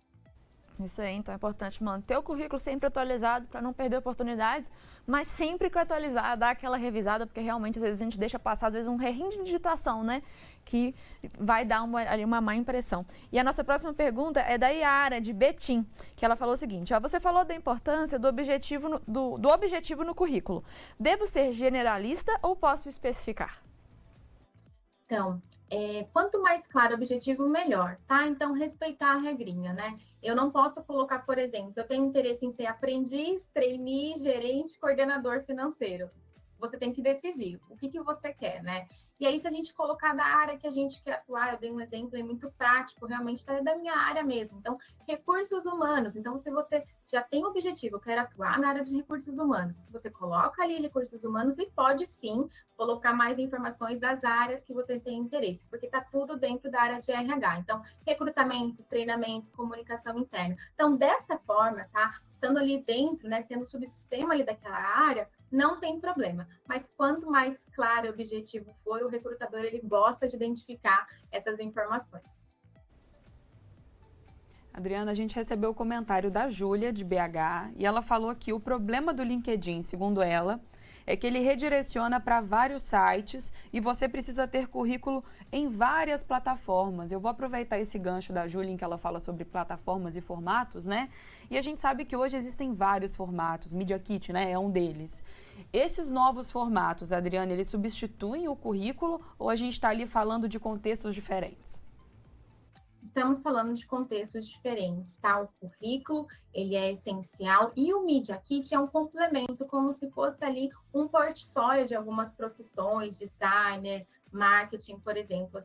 Isso aí, então é importante manter o currículo sempre atualizado para não perder oportunidades, mas sempre que atualizar, dar aquela revisada, porque realmente às vezes a gente deixa passar, às vezes um errinho de digitação, né? Que vai dar uma má impressão. E a nossa próxima pergunta é da Yara, de Betim, que ela falou o seguinte, ó, você falou da importância do objetivo do objetivo no currículo. Devo ser generalista ou posso especificar? Então, quanto mais claro o objetivo, melhor, tá? Então, respeitar a regrinha, né? Eu não posso colocar, por exemplo, eu tenho interesse em ser aprendiz, trainee, gerente, coordenador financeiro. Você tem que decidir o que você quer, né? E aí, se a gente colocar da área que a gente quer atuar, eu dei um exemplo aí muito prático, realmente tá da minha área mesmo. Então, recursos humanos. Então, se você já tem o objetivo, eu quero atuar na área de recursos humanos, você coloca ali recursos humanos e pode sim colocar mais informações das áreas que você tem interesse, porque tá tudo dentro da área de RH. Então, recrutamento, treinamento, comunicação interna. Então, dessa forma, tá? Estando ali dentro, né, sendo subsistema ali daquela área, não tem problema. Mas quanto mais claro o objetivo for, o recrutador ele gosta de identificar essas informações. Adriana, a gente recebeu o comentário da Júlia, de BH, e ela falou que o problema do LinkedIn, segundo ela, é que ele redireciona para vários sites e você precisa ter currículo em várias plataformas. Eu vou aproveitar esse gancho da Júlia, em que ela fala sobre plataformas e formatos, né? E a gente sabe que hoje existem vários formatos, Media Kit, né, é um deles. Esses novos formatos, Adriana, eles substituem o currículo ou a gente está ali falando de contextos diferentes? Estamos falando de contextos diferentes, tá? O currículo, ele é essencial e o Media Kit é um complemento, como se fosse ali um portfólio de algumas profissões, designer, marketing, por exemplo.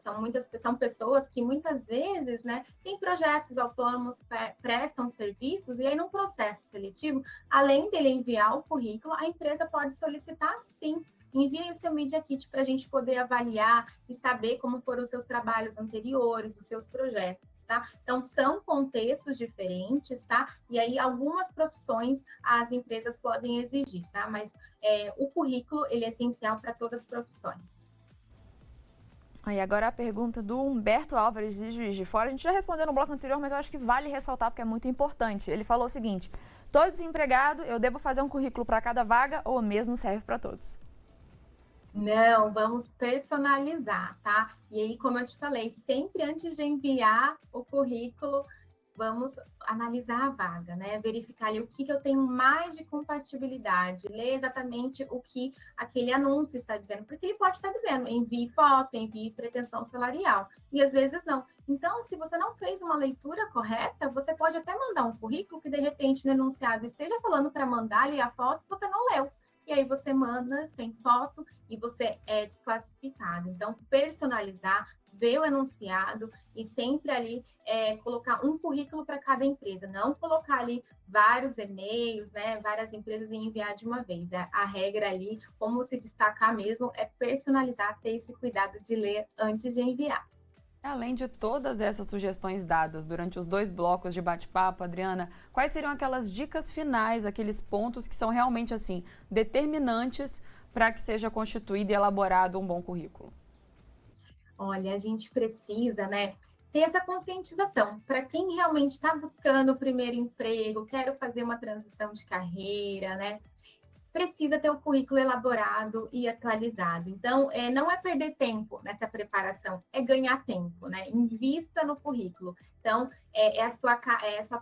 São pessoas que muitas vezes, né, têm projetos autônomos, prestam serviços e aí num processo seletivo, além dele enviar o currículo, a empresa pode solicitar sim. Envie o seu Media Kit para a gente poder avaliar e saber como foram os seus trabalhos anteriores, os seus projetos, tá? Então, são contextos diferentes, tá? E aí, algumas profissões as empresas podem exigir, tá? Mas o currículo, ele é essencial para todas as profissões. Aí agora a pergunta do Humberto Álvares, de Juiz de Fora. A gente já respondeu no bloco anterior, mas eu acho que vale ressaltar porque é muito importante. Ele falou o seguinte, estou desempregado, eu devo fazer um currículo para cada vaga ou mesmo serve para todos? Não, vamos personalizar, tá? E aí, como eu te falei, sempre antes de enviar o currículo, vamos analisar a vaga, né? Verificar ali o que eu tenho mais de compatibilidade, ler exatamente o que aquele anúncio está dizendo, porque ele pode estar dizendo envie foto, envie pretensão salarial, e às vezes não. Então, se você não fez uma leitura correta, você pode até mandar um currículo que de repente no enunciado esteja falando para mandar ali a foto, você não leu. E aí você manda sem foto e você é desclassificado. Então, personalizar, ver o enunciado e sempre ali colocar um currículo para cada empresa. Não colocar ali vários e-mails, né, várias empresas e enviar de uma vez. A regra ali, como se destacar mesmo, é personalizar, ter esse cuidado de ler antes de enviar. Além de todas essas sugestões dadas durante os 2 blocos de bate-papo, Adriana, quais seriam aquelas dicas finais, aqueles pontos que são realmente assim determinantes para que seja constituído e elaborado um bom currículo? Olha, a gente precisa, né, ter essa conscientização para quem realmente está buscando o primeiro emprego, quero fazer uma transição de carreira, né? Precisa ter o currículo elaborado e atualizado. Então, não é perder tempo nessa preparação, é ganhar tempo, né? Invista no currículo. Então, é a sua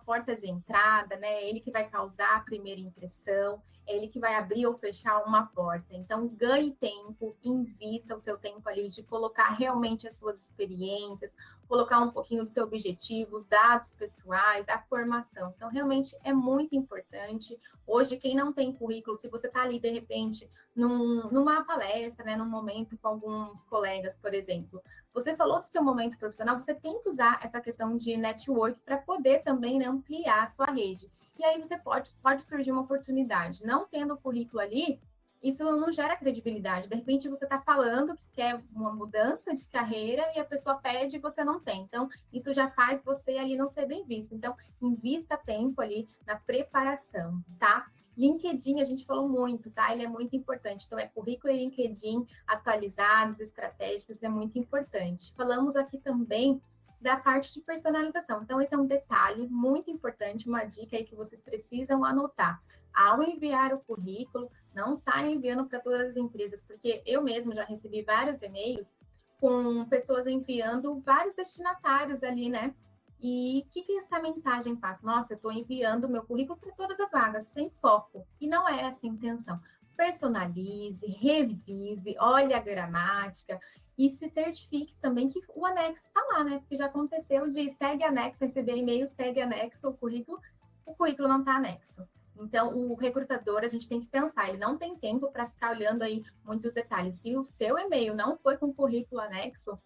porta de entrada, né? É ele que vai causar a primeira impressão, é ele que vai abrir ou fechar uma porta. Então, ganhe tempo, invista o seu tempo ali de colocar realmente as suas experiências, colocar um pouquinho do seu objetivo, os dados pessoais, a formação. Então, realmente é muito importante. Hoje, quem não tem currículo, se você está ali, de repente, numa palestra, né, num momento com alguns colegas, por exemplo, você falou do seu momento profissional, você tem que usar essa questão de network para poder também, né, ampliar a sua rede. E aí você pode surgir uma oportunidade. Não tendo o currículo ali, isso não gera credibilidade. De repente, você está falando que quer uma mudança de carreira e a pessoa pede e você não tem. Então, isso já faz você ali não ser bem visto. Então, invista tempo ali na preparação, tá? LinkedIn, a gente falou muito, tá? Ele é muito importante. Então, currículo e LinkedIn atualizados, estratégicos, é muito importante. Falamos aqui também da parte de personalização. Então, esse é um detalhe muito importante, uma dica aí que vocês precisam anotar. Ao enviar o currículo, não saia enviando para todas as empresas, porque eu mesmo já recebi vários e-mails com pessoas enviando vários destinatários ali, né? E o que essa mensagem passa? Nossa, eu estou enviando o meu currículo para todas as vagas, sem foco. E não é essa a intenção. Personalize, revise, olhe a gramática e se certifique também que o anexo está lá, né? Porque já aconteceu de segue anexo, receber e-mail, segue anexo o currículo não está anexo. Então, o recrutador, a gente tem que pensar, ele não tem tempo para ficar olhando aí muitos detalhes. Se o seu e-mail não foi com currículo anexo,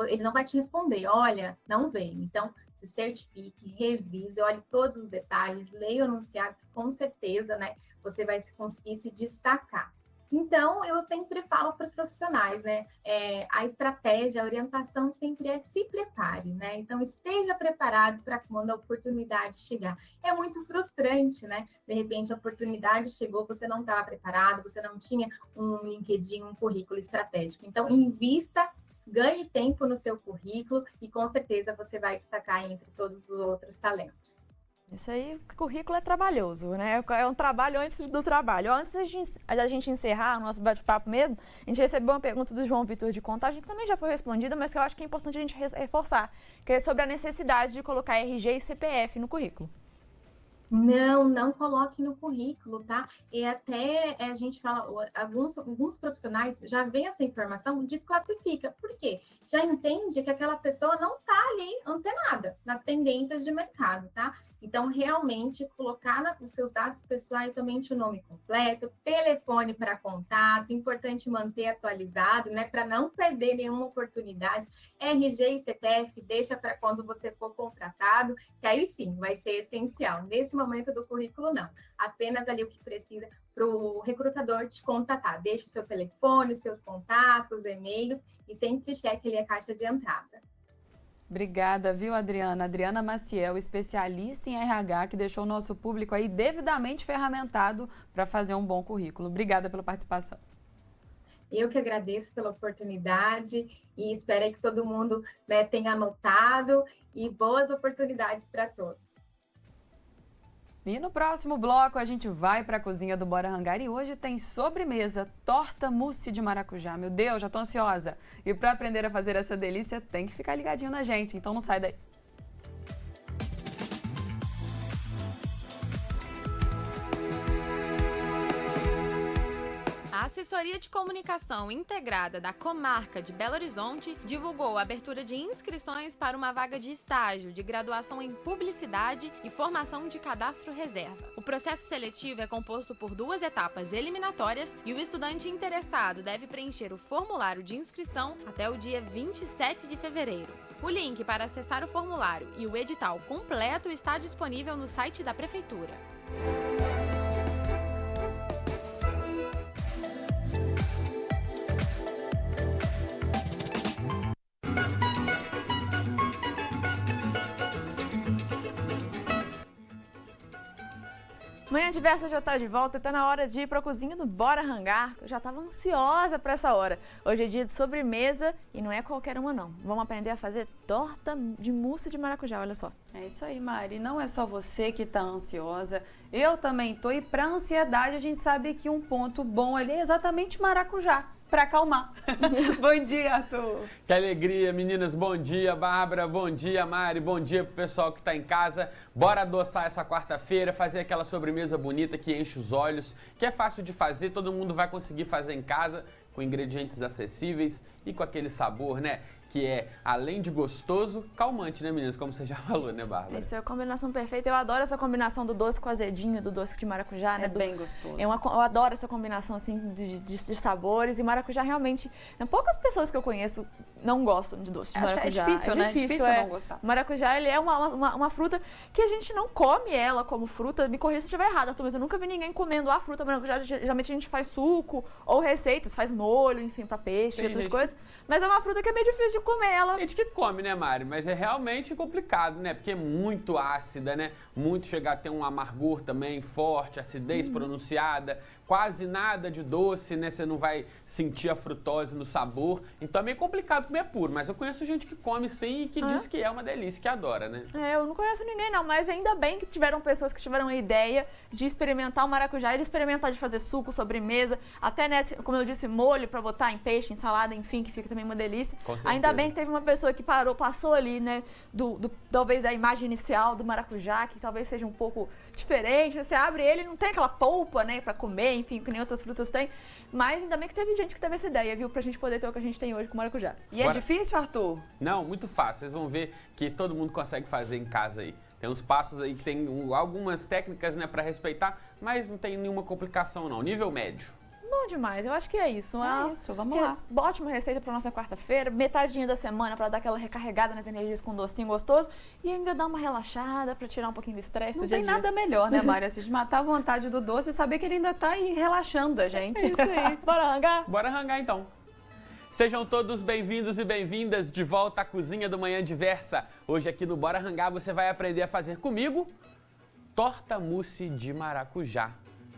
ele não vai te responder, olha, não veio. Então, se certifique, revise, olhe todos os detalhes, leia o anunciado, que com certeza, né, você vai conseguir se destacar. Então, eu sempre falo para os profissionais, né, a estratégia, a orientação sempre é se prepare, né, então esteja preparado para quando a oportunidade chegar. É muito frustrante, né, de repente a oportunidade chegou, você não estava preparado, você não tinha um LinkedIn, um currículo estratégico. Então, invista, ganhe tempo no seu currículo e com certeza você vai destacar entre todos os outros talentos. Isso aí, currículo é trabalhoso, né? É um trabalho antes do trabalho. Antes da gente encerrar o nosso bate-papo mesmo, a gente recebeu uma pergunta do João Vitor de Contagem, que também já foi respondida, mas que eu acho que é importante a gente reforçar, que é sobre a necessidade de colocar RG e CPF no currículo. Não coloque no currículo, tá? E até a gente fala, alguns profissionais já veem essa informação, desclassifica. Por quê? Já entende que aquela pessoa não está ali antenada nas tendências de mercado, tá? Então, realmente, colocar os seus dados pessoais, somente o nome completo, telefone para contato, importante manter atualizado, né? Para não perder nenhuma oportunidade. RG e CPF, deixa para quando você for contratado, que aí sim, vai ser essencial. Nesse momento do currículo, não. Apenas ali o que precisa para o recrutador te contatar. Deixe seu telefone, seus contatos, e-mails e sempre cheque ali a caixa de entrada. Obrigada, viu, Adriana? Adriana Maciel, especialista em RH, que deixou o nosso público aí devidamente ferramentado para fazer um bom currículo. Obrigada pela participação. Eu que agradeço pela oportunidade e espero aí que todo mundo, né, tenha anotado e boas oportunidades para todos. E no próximo bloco a gente vai para a cozinha do Bora Hangar e hoje tem sobremesa, torta mousse de maracujá. Meu Deus, já tô ansiosa. E para aprender a fazer essa delícia tem que ficar ligadinho na gente, então não sai daí. A Assessoria de Comunicação Integrada da Comarca de Belo Horizonte divulgou a abertura de inscrições para uma vaga de estágio de graduação em Publicidade e Formação de Cadastro Reserva. O processo seletivo é composto por 2 etapas eliminatórias e o estudante interessado deve preencher o formulário de inscrição até o dia 27 de fevereiro. O link para acessar o formulário e o edital completo está disponível no site da Prefeitura. Manhã Diversa já está de volta e está na hora de ir para a cozinha do Bora Hangar. Eu já estava ansiosa para essa hora. Hoje é dia de sobremesa e não é qualquer uma não. Vamos aprender a fazer torta de mousse de maracujá, olha só. É isso aí, Mari. Não é só você que está ansiosa. Eu também tô. E para ansiedade a gente sabe que um ponto bom ali é exatamente maracujá. Para acalmar. Bom dia, Arthur. Que alegria, meninas. Bom dia, Bárbara. Bom dia, Mari. Bom dia pro pessoal que tá em casa. Bora adoçar essa quarta-feira, fazer aquela sobremesa bonita que enche os olhos, que é fácil de fazer, todo mundo vai conseguir fazer em casa, com ingredientes acessíveis e com aquele sabor, né? que é, além de gostoso, calmante, né, meninas? Como você já falou, né, Bárbara? Essa é a combinação perfeita. Eu adoro essa combinação do doce com azedinho, do doce de maracujá, né? Bem gostoso. Eu adoro essa combinação, assim, de sabores. E maracujá, realmente, poucas pessoas que eu conheço não gostam de doce de maracujá. É difícil, né? Difícil não gostar. Maracujá, ele é uma fruta que a gente não come ela como fruta. Me corrija se eu estiver errada, mas eu nunca vi ninguém comendo a fruta maracujá. Geralmente a gente faz suco ou receitas, faz molho, enfim, pra peixe e outras coisas. Mas é uma fruta que é meio difícil de comer ela. Tem gente que come, né, Mari? Mas é realmente complicado, né? Porque é muito ácida, né? Muito chega a ter um amargor também forte, acidez pronunciada, quase nada de doce, né? Você não vai sentir a frutose no sabor. Então é meio complicado comer puro. Mas eu conheço gente que come sim e que diz que é uma delícia, que adora, né? Eu não conheço ninguém não, mas ainda bem que tiveram pessoas que tiveram a ideia de experimentar o maracujá e de experimentar de fazer suco, sobremesa, até nesse, como eu disse, molho pra botar em peixe, em salada, enfim, que fica também uma delícia. Ainda bem que teve uma pessoa que passou ali, né, talvez a imagem inicial do maracujá, que talvez seja um pouco diferente. Você abre ele, não tem aquela polpa, né, pra comer, enfim, que nem outras frutas têm. Mas ainda bem que teve gente que teve essa ideia, viu, pra gente poder ter o que a gente tem hoje com maracujá. E é difícil, Arthur? Não, muito fácil. Vocês vão ver que todo mundo consegue fazer em casa aí. Tem uns passos aí que tem algumas técnicas, né, pra respeitar, mas não tem nenhuma complicação não. Nível médio. Bom demais, eu acho que é isso. Vamos lá. Ótima receita pra nossa quarta-feira, metadinha da semana pra dar aquela recarregada nas energias com um docinho gostoso e ainda dar uma relaxada pra tirar um pouquinho do estresse do Não dia tem a dia. nada melhor, né, Mari? Assim, de matar a vontade do doce e saber que ele ainda tá aí relaxando a gente. É isso aí, bora rangar? Bora rangar então. Sejam todos bem-vindos e bem-vindas de volta à Cozinha do Manhã Diversa. Hoje aqui no Bora Rangar você vai aprender a fazer comigo torta mousse de maracujá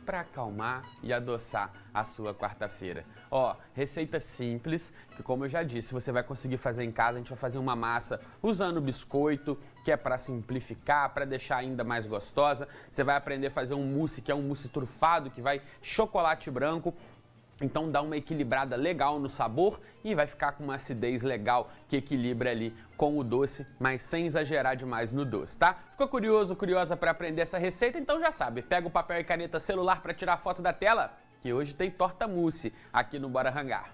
para acalmar e adoçar a sua quarta-feira. Ó, receita simples, que como eu já disse, você vai conseguir fazer em casa. A gente vai fazer uma massa usando biscoito, que é para simplificar, para deixar ainda mais gostosa. Você vai aprender a fazer um mousse, que é um mousse trufado, que vai chocolate branco. Então dá uma equilibrada legal no sabor e vai ficar com uma acidez legal que equilibra ali com o doce, mas sem exagerar demais no doce, tá? Ficou curioso, curiosa para aprender essa receita? Então já sabe, pega o papel e caneta celular para tirar foto da tela, que hoje tem torta mousse aqui no Bora Rangar.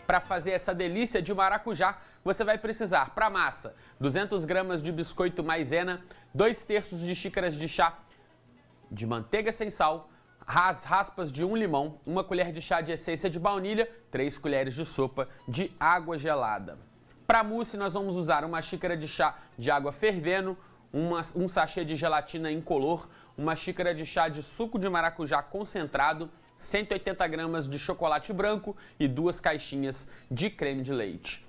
Para fazer essa delícia de maracujá, você vai precisar, para massa, 200 gramas de biscoito maisena, 2/3 de xícaras de chá de manteiga sem sal, raspas de 1 limão, 1 colher de chá de essência de baunilha, 3 colheres de sopa de água gelada. Para mousse, nós vamos usar 1 xícara de chá de água fervendo, um sachê de gelatina incolor, 1 xícara de chá de suco de maracujá concentrado, 180 gramas de chocolate branco e 2 caixinhas de creme de leite.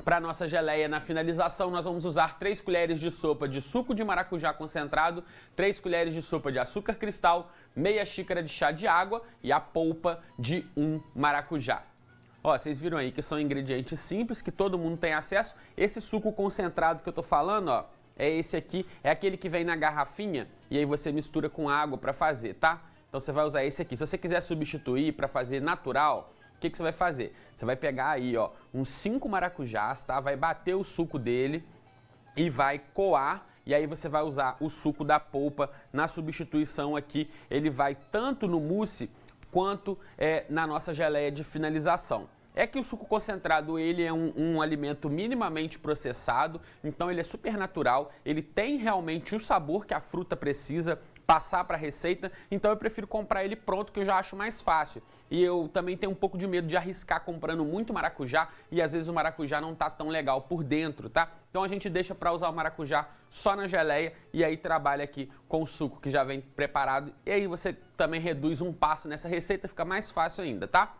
Para nossa geleia, na finalização, nós vamos usar 3 colheres de sopa de suco de maracujá concentrado, 3 colheres de sopa de açúcar cristal, meia xícara de chá de água e a polpa de 1 maracujá. Ó, vocês viram aí que são ingredientes simples, que todo mundo tem acesso. Esse suco concentrado que eu tô falando, ó, é esse aqui, é aquele que vem na garrafinha e aí você mistura com água para fazer, tá? Então você vai usar esse aqui. Se você quiser substituir para fazer natural, o que você vai fazer? Você vai pegar aí, ó, uns 5 maracujás, tá? Vai bater o suco dele e vai coar. E aí você vai usar o suco da polpa na substituição aqui. Ele vai tanto no mousse quanto na nossa geleia de finalização. É que o suco concentrado, ele é um alimento minimamente processado, então ele é super natural, ele tem realmente o sabor que a fruta precisa passar para a receita, então eu prefiro comprar ele pronto, que eu já acho mais fácil. E eu também tenho um pouco de medo de arriscar comprando muito maracujá e às vezes o maracujá não tá tão legal por dentro, tá? Então a gente deixa para usar o maracujá só na geleia e aí trabalha aqui com o suco que já vem preparado. E aí você também reduz um passo nessa receita, fica mais fácil ainda, tá?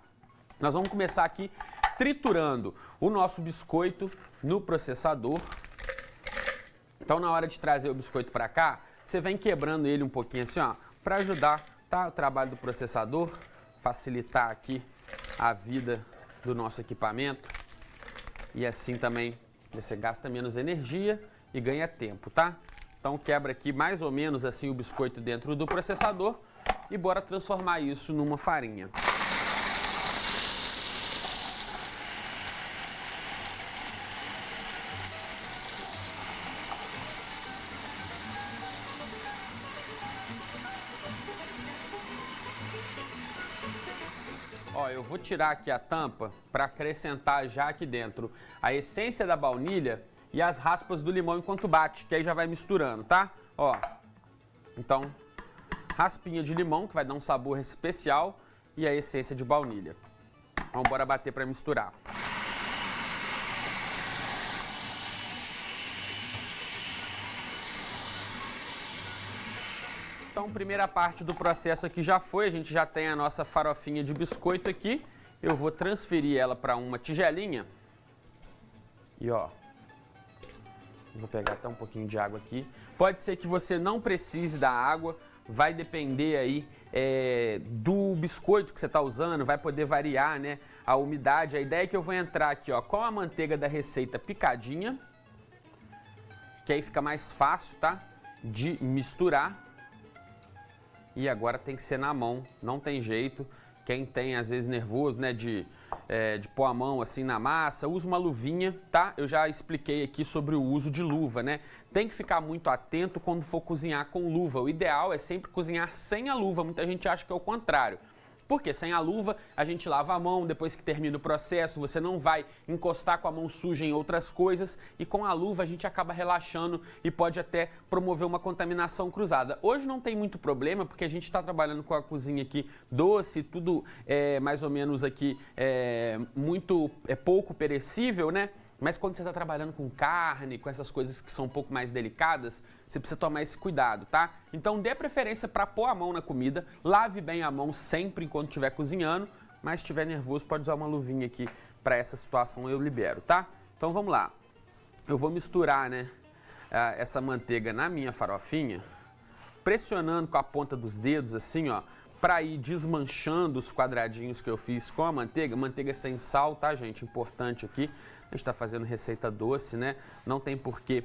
Nós vamos começar aqui triturando o nosso biscoito no processador. Então na hora de trazer o biscoito para cá, você vem quebrando ele um pouquinho assim, ó, para ajudar, tá, o trabalho do processador, facilitar aqui a vida do nosso equipamento e assim também você gasta menos energia e ganha tempo, tá? Então quebra aqui mais ou menos assim o biscoito dentro do processador e bora transformar isso numa farinha. Ó, eu vou tirar aqui a tampa para acrescentar já aqui dentro a essência da baunilha e as raspas do limão enquanto bate, que aí já vai misturando, tá? Ó, então, raspinha de limão, que vai dar um sabor especial, e a essência de baunilha. Vamos bora bater para misturar. Então, primeira parte do processo aqui já foi, a gente já tem a nossa farofinha de biscoito aqui. Eu vou transferir ela para uma tigelinha. E ó, vou pegar até um pouquinho de água aqui. Pode ser que você não precise da água, vai depender aí do biscoito que você está usando, vai poder variar, né, a umidade. A ideia é que eu vou entrar aqui, ó, com a manteiga da receita picadinha, que aí fica mais fácil, tá, de misturar. E agora tem que ser na mão, não tem jeito. Quem tem, às vezes, nervoso, né, de pôr a mão assim na massa, usa uma luvinha, tá? Eu já expliquei aqui sobre o uso de luva, né? Tem que ficar muito atento quando for cozinhar com luva. O ideal é sempre cozinhar sem a luva. Muita gente acha que é o contrário. Porque sem a luva, a gente lava a mão, depois que termina o processo, você não vai encostar com a mão suja em outras coisas, e com a luva a gente acaba relaxando e pode até promover uma contaminação cruzada. Hoje não tem muito problema, porque a gente está trabalhando com a cozinha aqui doce, tudo mais ou menos aqui pouco perecível, né? Mas quando você está trabalhando com carne, com essas coisas que são um pouco mais delicadas, você precisa tomar esse cuidado, tá? Então dê preferência para pôr a mão na comida, lave bem a mão sempre enquanto estiver cozinhando, mas se estiver nervoso pode usar uma luvinha aqui para essa situação, eu libero, tá? Então vamos lá. Eu vou misturar, né, essa manteiga na minha farofinha, pressionando com a ponta dos dedos assim, ó, para ir desmanchando os quadradinhos que eu fiz com a manteiga sem sal, tá, gente? Importante aqui. A gente está fazendo receita doce, né? Não tem por que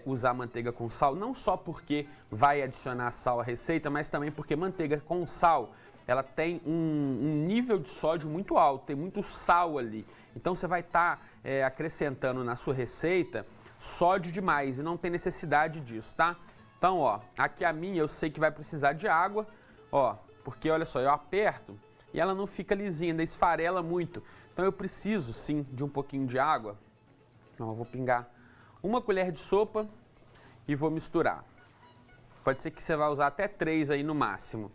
usar manteiga com sal, não só porque vai adicionar sal à receita, mas também porque manteiga com sal, ela tem um nível de sódio muito alto, tem muito sal ali. Então você vai estar acrescentando na sua receita sódio demais e não tem necessidade disso, tá? Então, ó, aqui a minha eu sei que vai precisar de água, ó, porque olha só, eu aperto e ela não fica lisinha, ainda esfarela muito. Então eu preciso sim de um pouquinho de água. Então eu vou pingar uma colher de sopa e vou misturar. Pode ser que você vai usar até 3 aí no máximo,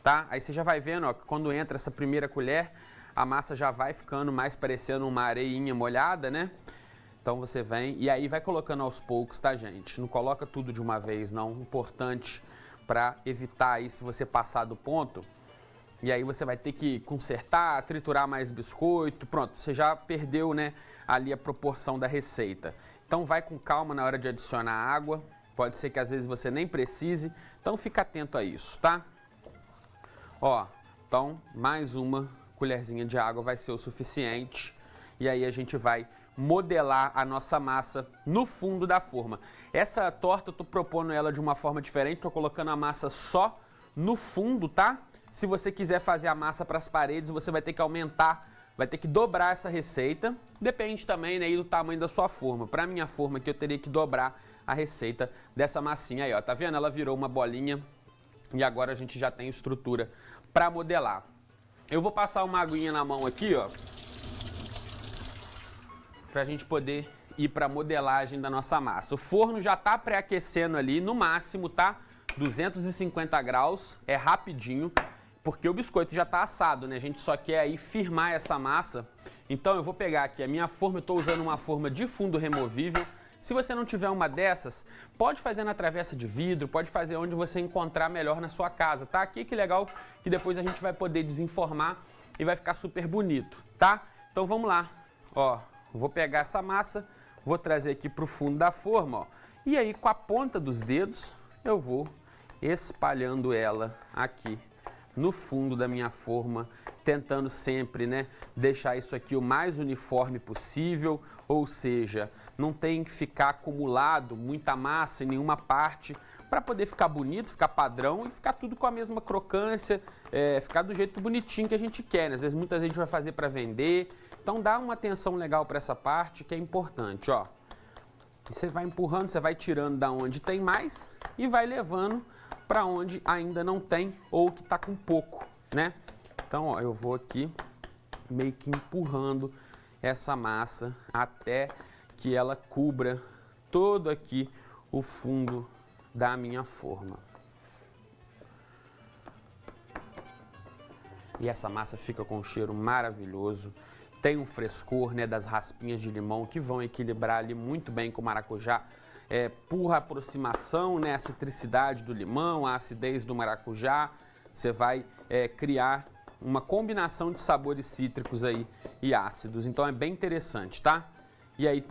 tá? Aí você já vai vendo, ó, que quando entra essa primeira colher, a massa já vai ficando mais parecendo uma areinha molhada, né? Então você vem e aí vai colocando aos poucos, tá, gente? Não coloca tudo de uma vez, não. Importante para evitar aí se você passar do ponto. E aí você vai ter que consertar, triturar mais biscoito, pronto, você já perdeu, né, ali a proporção da receita. Então vai com calma na hora de adicionar água, pode ser que às vezes você nem precise, então fica atento a isso, tá? Ó, então mais uma colherzinha de água vai ser o suficiente e aí a gente vai modelar a nossa massa no fundo da forma. Essa torta eu tô propondo ela de uma forma diferente, tô colocando a massa só no fundo, tá? Se você quiser fazer a massa para as paredes, você vai ter que aumentar, vai ter que dobrar essa receita. Depende também, né, do tamanho da sua forma. Para minha forma aqui, eu teria que dobrar a receita dessa massinha aí, ó. Tá vendo? Ela virou uma bolinha e agora a gente já tem estrutura para modelar. Eu vou passar uma aguinha na mão aqui, ó, para a gente poder ir para a modelagem da nossa massa. O forno já tá pré-aquecendo ali, no máximo, tá? 250 graus, é rapidinho. Porque o biscoito já está assado, né? A gente só quer aí firmar essa massa. Então eu vou pegar aqui a minha forma, eu estou usando uma forma de fundo removível. Se você não tiver uma dessas, pode fazer na travessa de vidro, pode fazer onde você encontrar melhor na sua casa, tá? Aqui que legal que depois a gente vai poder desenformar e vai ficar super bonito, tá? Então vamos lá, ó, vou pegar essa massa, vou trazer aqui para o fundo da forma, ó. E aí com a ponta dos dedos eu vou espalhando ela aqui no fundo da minha forma, tentando sempre, né, deixar isso aqui o mais uniforme possível, ou seja, não tem que ficar acumulado muita massa em nenhuma parte, para poder ficar bonito, ficar padrão e ficar tudo com a mesma crocância, ficar do jeito bonitinho que a gente quer, né? Às vezes muita gente vai fazer para vender, então dá uma atenção legal para essa parte que é importante, ó. E você vai empurrando, você vai tirando da onde tem mais e vai levando para onde ainda não tem ou que está com pouco, né? Então, ó, eu vou aqui meio que empurrando essa massa até que ela cubra todo aqui o fundo da minha forma. E essa massa fica com um cheiro maravilhoso, tem um frescor, né, das raspinhas de limão que vão equilibrar ali muito bem com o maracujá, por aproximação, né, a citricidade do limão, a acidez do maracujá, você vai criar uma combinação de sabores cítricos aí e ácidos, então é bem interessante, tá? E aí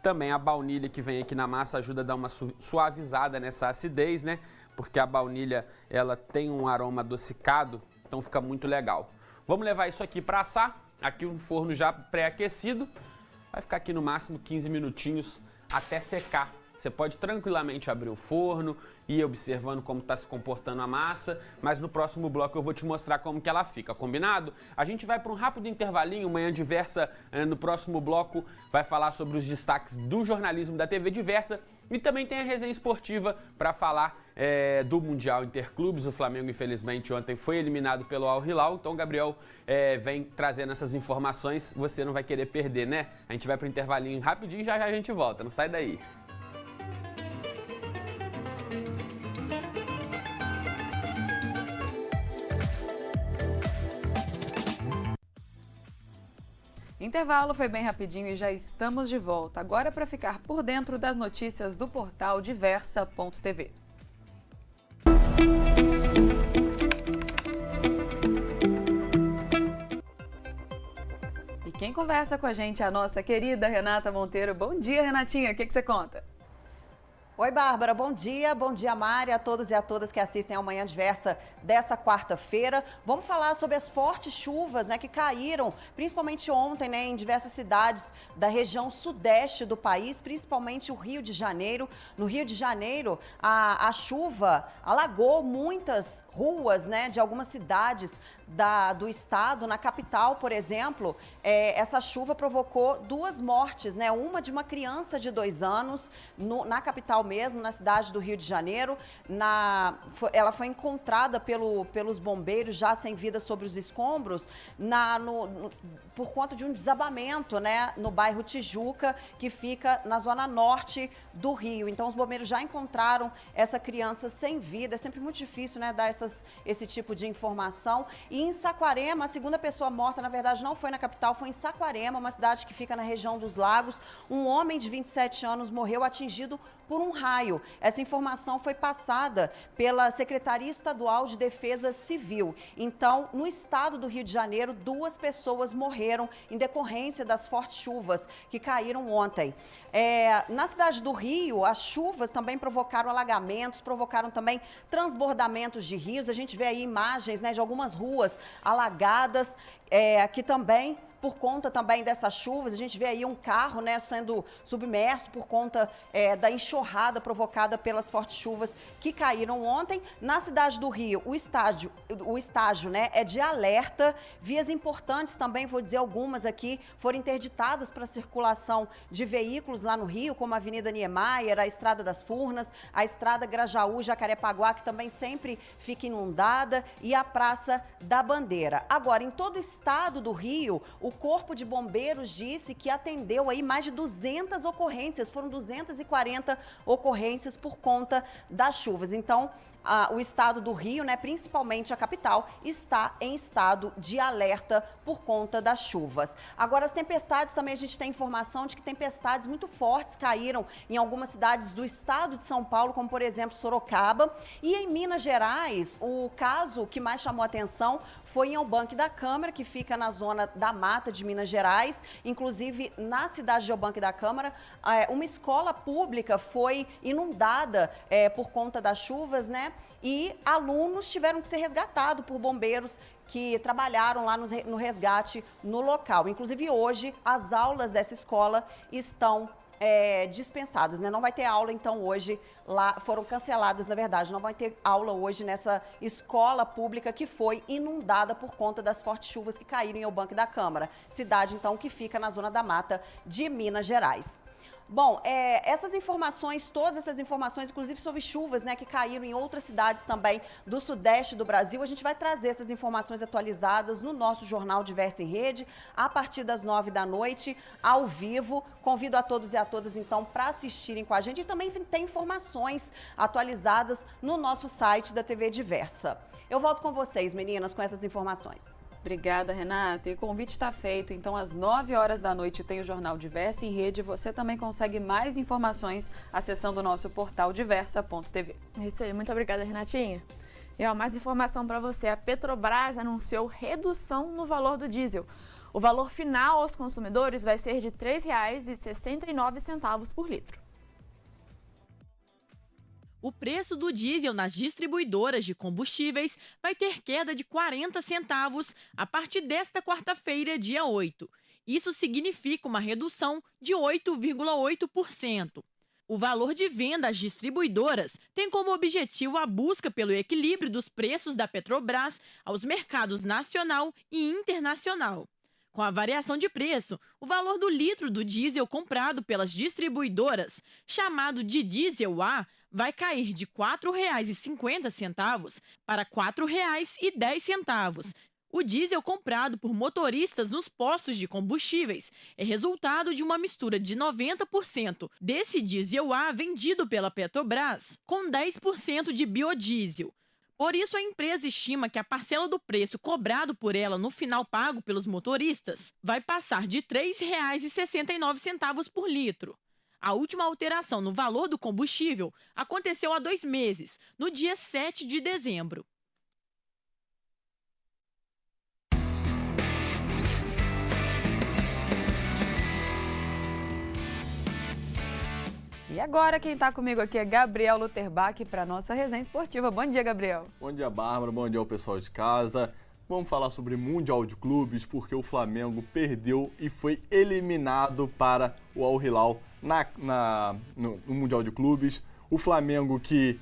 também a baunilha que vem aqui na massa ajuda a dar uma suavizada nessa acidez, né, porque a baunilha ela tem um aroma adocicado, então fica muito legal. Vamos levar isso aqui para assar, aqui no forno já pré-aquecido. Vai ficar aqui no máximo 15 minutinhos até secar. Você pode tranquilamente abrir o forno e ir observando como está se comportando a massa, mas no próximo bloco eu vou te mostrar como que ela fica, combinado? A gente vai para um rápido intervalinho, Manhã Diversa no próximo bloco vai falar sobre os destaques do jornalismo da TV Diversa e também tem a resenha esportiva para falar do Mundial Interclubes. O Flamengo, infelizmente, ontem foi eliminado pelo Al Hilal, então o Gabriel vem trazendo essas informações, você não vai querer perder, né? A gente vai para o intervalinho rapidinho e já a gente volta, não sai daí. Intervalo foi bem rapidinho e já estamos de volta. Agora para ficar por dentro das notícias do portal diversa.tv. E quem conversa com a gente é a nossa querida Renata Monteiro. Bom dia, Renatinha. O que você conta? Oi, Bárbara, bom dia, Mari, a todos e a todas que assistem ao Manhã Diversa dessa quarta-feira. Vamos falar sobre as fortes chuvas, né, que caíram, principalmente ontem, né, em diversas cidades da região sudeste do país, principalmente o Rio de Janeiro. No Rio de Janeiro, a chuva alagou muitas ruas, né, de algumas cidades do estado. Na capital, por exemplo, essa chuva provocou 2 mortes, né? Uma de uma criança de 2 anos, na capital mesmo, na cidade do Rio de Janeiro. Ela foi encontrada pelos bombeiros já sem vida sobre os escombros, por conta de um desabamento, né, no bairro Tijuca, que fica na zona norte do Rio. Então, os bombeiros já encontraram essa criança sem vida. É sempre muito difícil, né, dar esse tipo de informação. E em Saquarema, a segunda pessoa morta, na verdade, não foi na capital, foi em Saquarema, uma cidade que fica na região dos Lagos. Um homem de 27 anos morreu atingido por um raio. Essa informação foi passada pela Secretaria Estadual de Defesa Civil. Então, no estado do Rio de Janeiro, 2 pessoas morreram em decorrência das fortes chuvas que caíram ontem. Na cidade do Rio, as chuvas também provocaram alagamentos, provocaram também transbordamentos de rios. A gente vê aí imagens, né, de algumas ruas alagadas, que também, por conta também dessas chuvas, a gente vê aí um carro, né, sendo submerso por conta da enxurrada provocada pelas fortes chuvas que caíram ontem. Na cidade do Rio, o estágio, né, é de alerta. Vias importantes também, vou dizer algumas aqui, foram interditadas para circulação de veículos lá no Rio, como a Avenida Niemeyer, a Estrada das Furnas, a Estrada Grajaú-Jacarepaguá, que também sempre fica inundada, e a Praça da Bandeira. Agora, em todo o estado do Rio, o Corpo de Bombeiros disse que atendeu aí mais de 200 ocorrências, foram 240 ocorrências por conta das chuvas. Então, o estado do Rio, né, principalmente a capital, está em estado de alerta por conta das chuvas. Agora, as tempestades também, a gente tem informação de que tempestades muito fortes caíram em algumas cidades do estado de São Paulo, como por exemplo Sorocaba. E em Minas Gerais, o caso que mais chamou a atenção foi em Albanque da Câmara, que fica na zona da mata de Minas Gerais. Inclusive, na cidade de Albanque da Câmara, uma escola pública foi inundada por conta das chuvas, né? E alunos tiveram que ser resgatados por bombeiros que trabalharam lá no resgate no local. Inclusive, hoje, as aulas dessa escola estão dispensadas, né? Não vai ter aula, então, hoje lá, foram canceladas, na verdade, não vai ter aula hoje nessa escola pública que foi inundada por conta das fortes chuvas que caíram em Albanque da Câmara, cidade, então, que fica na zona da mata de Minas Gerais. Bom, essas informações, todas essas informações, inclusive sobre chuvas, né, que caíram em outras cidades também do sudeste do Brasil, a gente vai trazer essas informações atualizadas no nosso Jornal Diversa em Rede, a partir das 9 da noite, ao vivo. Convido a todos e a todas, então, para assistirem com a gente. E também tem informações atualizadas no nosso site da TV Diversa. Eu volto com vocês, meninas, com essas informações. Obrigada, Renata. E o convite está feito. Então, às 9 horas da noite tem o Jornal Diversa em Rede. Você também consegue mais informações acessando o nosso portal diversa.tv. É isso aí. Muito obrigada, Renatinha. E mais informação para você. A Petrobras anunciou redução no valor do diesel. O valor final aos consumidores vai ser de R$ 3,69 por litro. O preço do diesel nas distribuidoras de combustíveis vai ter queda de 40 centavos a partir desta quarta-feira, dia 8. Isso significa uma redução de 8,8%. O valor de venda às distribuidoras tem como objetivo a busca pelo equilíbrio dos preços da Petrobras aos mercados nacional e internacional. Com a variação de preço, o valor do litro do diesel comprado pelas distribuidoras, chamado de diesel A, vai cair de R$ 4,50 para R$ 4,10. O diesel comprado por motoristas nos postos de combustíveis é resultado de uma mistura de 90% desse diesel A vendido pela Petrobras com 10% de biodiesel. Por isso, a empresa estima que a parcela do preço cobrado por ela no final pago pelos motoristas vai passar de R$ 3,69 por litro. A última alteração no valor do combustível aconteceu há 2 meses, no dia 7 de dezembro. E agora quem está comigo aqui é Gabriel Luterbach para a nossa resenha esportiva. Bom dia, Gabriel. Bom dia, Bárbara. Bom dia ao pessoal de casa. Vamos falar sobre Mundial de Clubes, porque o Flamengo perdeu e foi eliminado para o Al Hilal no Mundial de Clubes. O Flamengo que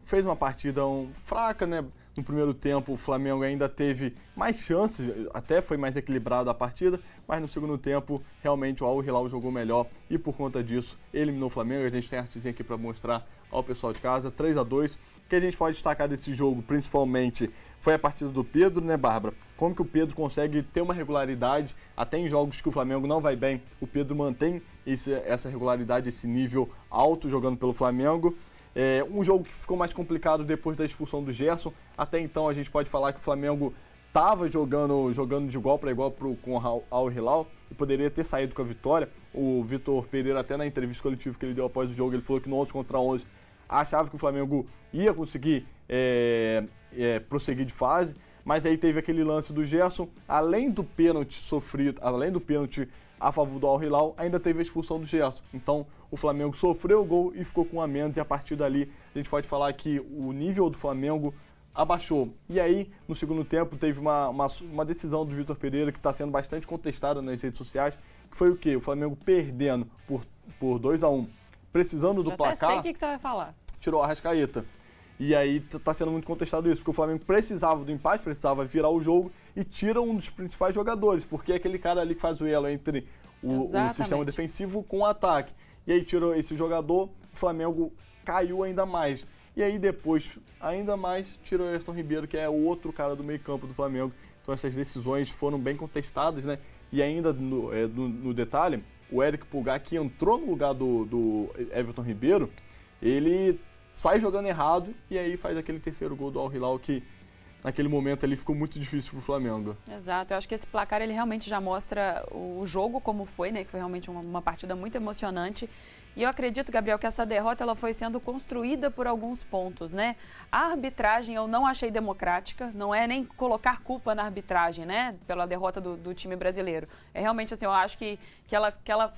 fez uma partida fraca, né? No primeiro tempo o Flamengo ainda teve mais chances, até foi mais equilibrado a partida, mas no segundo tempo realmente o Al Hilal jogou melhor e por conta disso eliminou o Flamengo. A gente tem a artezinha aqui para mostrar ao pessoal de casa, 3-2. O que a gente pode destacar desse jogo, principalmente, foi a partida do Pedro, né, Bárbara? Como que o Pedro consegue ter uma regularidade, até em jogos que o Flamengo não vai bem, o Pedro mantém essa regularidade, esse nível alto jogando pelo Flamengo. Um jogo que ficou mais complicado depois da expulsão do Gerson. Até então a gente pode falar que o Flamengo estava jogando de igual para igual com o Al Hilal e poderia ter saído com a vitória. O Vitor Pereira, até na entrevista coletiva que ele deu após o jogo, ele falou que no 11 contra 11 achava que o Flamengo ia conseguir prosseguir de fase, mas aí teve aquele lance do Gerson, além do pênalti sofrido, além do pênalti a favor do Al Hilal, ainda teve a expulsão do Gerson. Então o Flamengo sofreu o gol e ficou com um a menos, e a partir dali a gente pode falar que o nível do Flamengo abaixou. E aí, no segundo tempo, teve uma decisão do Vitor Pereira que está sendo bastante contestada nas redes sociais, que foi o quê? O Flamengo perdendo por 2-1, precisando do placar. Até sei o que você vai falar. Tirou a Arrascaeta. E aí está sendo muito contestado isso, porque o Flamengo precisava do empate, precisava virar o jogo e tira um dos principais jogadores, porque é aquele cara ali que faz o elo entre o sistema defensivo com o ataque. E aí tirou esse jogador, o Flamengo caiu ainda mais. E aí depois, ainda mais, tirou o Everton Ribeiro, que é o outro cara do meio campo do Flamengo. Então essas decisões foram bem contestadas, né? E ainda no detalhe, o Eric Pulgar, que entrou no lugar do Everton Ribeiro, ele sai jogando errado e aí faz aquele terceiro gol do Al Hilal que naquele momento ali ficou muito difícil para o Flamengo. Exato, eu acho que esse placar ele realmente já mostra o jogo como foi, né? Que foi realmente uma partida muito emocionante. E eu acredito, Gabriel, que essa derrota ela foi sendo construída por alguns pontos, né? A arbitragem eu não achei democrática, não é nem colocar culpa na arbitragem, né? Pela derrota do time brasileiro. É realmente assim, eu acho que ela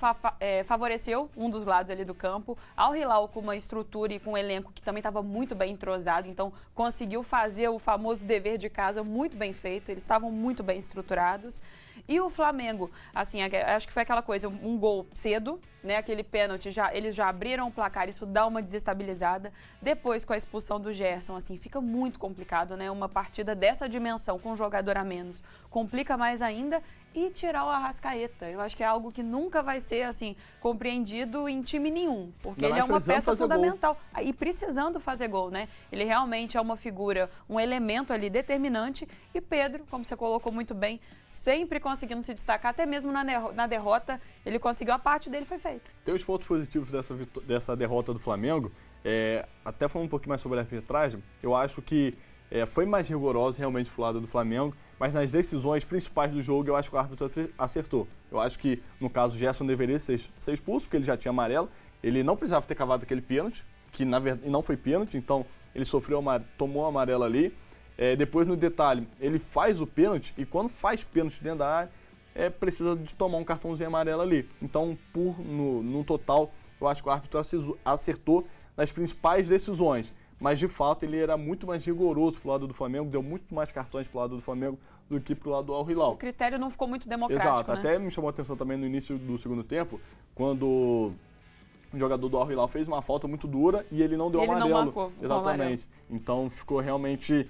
favoreceu um dos lados ali do campo. Al Hilal com uma estrutura e com um elenco que também estava muito bem entrosado, então conseguiu fazer o famoso dever de casa muito bem feito, eles estavam muito bem estruturados. E o Flamengo, assim, acho que foi aquela coisa, um gol cedo, né, aquele pênalti, eles já abriram o placar, isso dá uma desestabilizada. Depois, com a expulsão do Gerson, assim, fica muito complicado, né? Uma partida dessa dimensão, com um jogador a menos, complica mais ainda. E tirar o Arrascaeta, eu acho que é algo que nunca vai ser, assim, compreendido em time nenhum, porque ele é uma peça fundamental. E precisando fazer gol, né? Ele realmente é uma figura, um elemento ali determinante. E Pedro, como você colocou muito bem, sempre conseguindo se destacar, até mesmo na derrota, ele conseguiu, a parte dele foi feita. Tem os pontos positivos dessa derrota do Flamengo, até falando um pouquinho mais sobre a arbitragem, eu acho que foi mais rigoroso realmente pro lado do Flamengo, mas nas decisões principais do jogo eu acho que o árbitro acertou. Eu acho que, no caso, o Gerson deveria ser expulso, porque ele já tinha amarelo, ele não precisava ter cavado aquele pênalti, que na verdade não foi pênalti, então ele tomou o amarelo ali. Depois, no detalhe, ele faz o pênalti, e quando faz pênalti dentro da área, precisa de tomar um cartãozinho amarelo ali. Então, no total, eu acho que o árbitro acertou nas principais decisões. Mas, de fato, ele era muito mais rigoroso pro lado do Flamengo, deu muito mais cartões pro lado do Flamengo do que pro lado do Al Hilal. O critério não ficou muito democrático, Exato, né? Até me chamou a atenção também no início do segundo tempo, quando o jogador do Al Hilal fez uma falta muito dura e ele não deu amarelo. Não marcou, exatamente. Então, ficou realmente...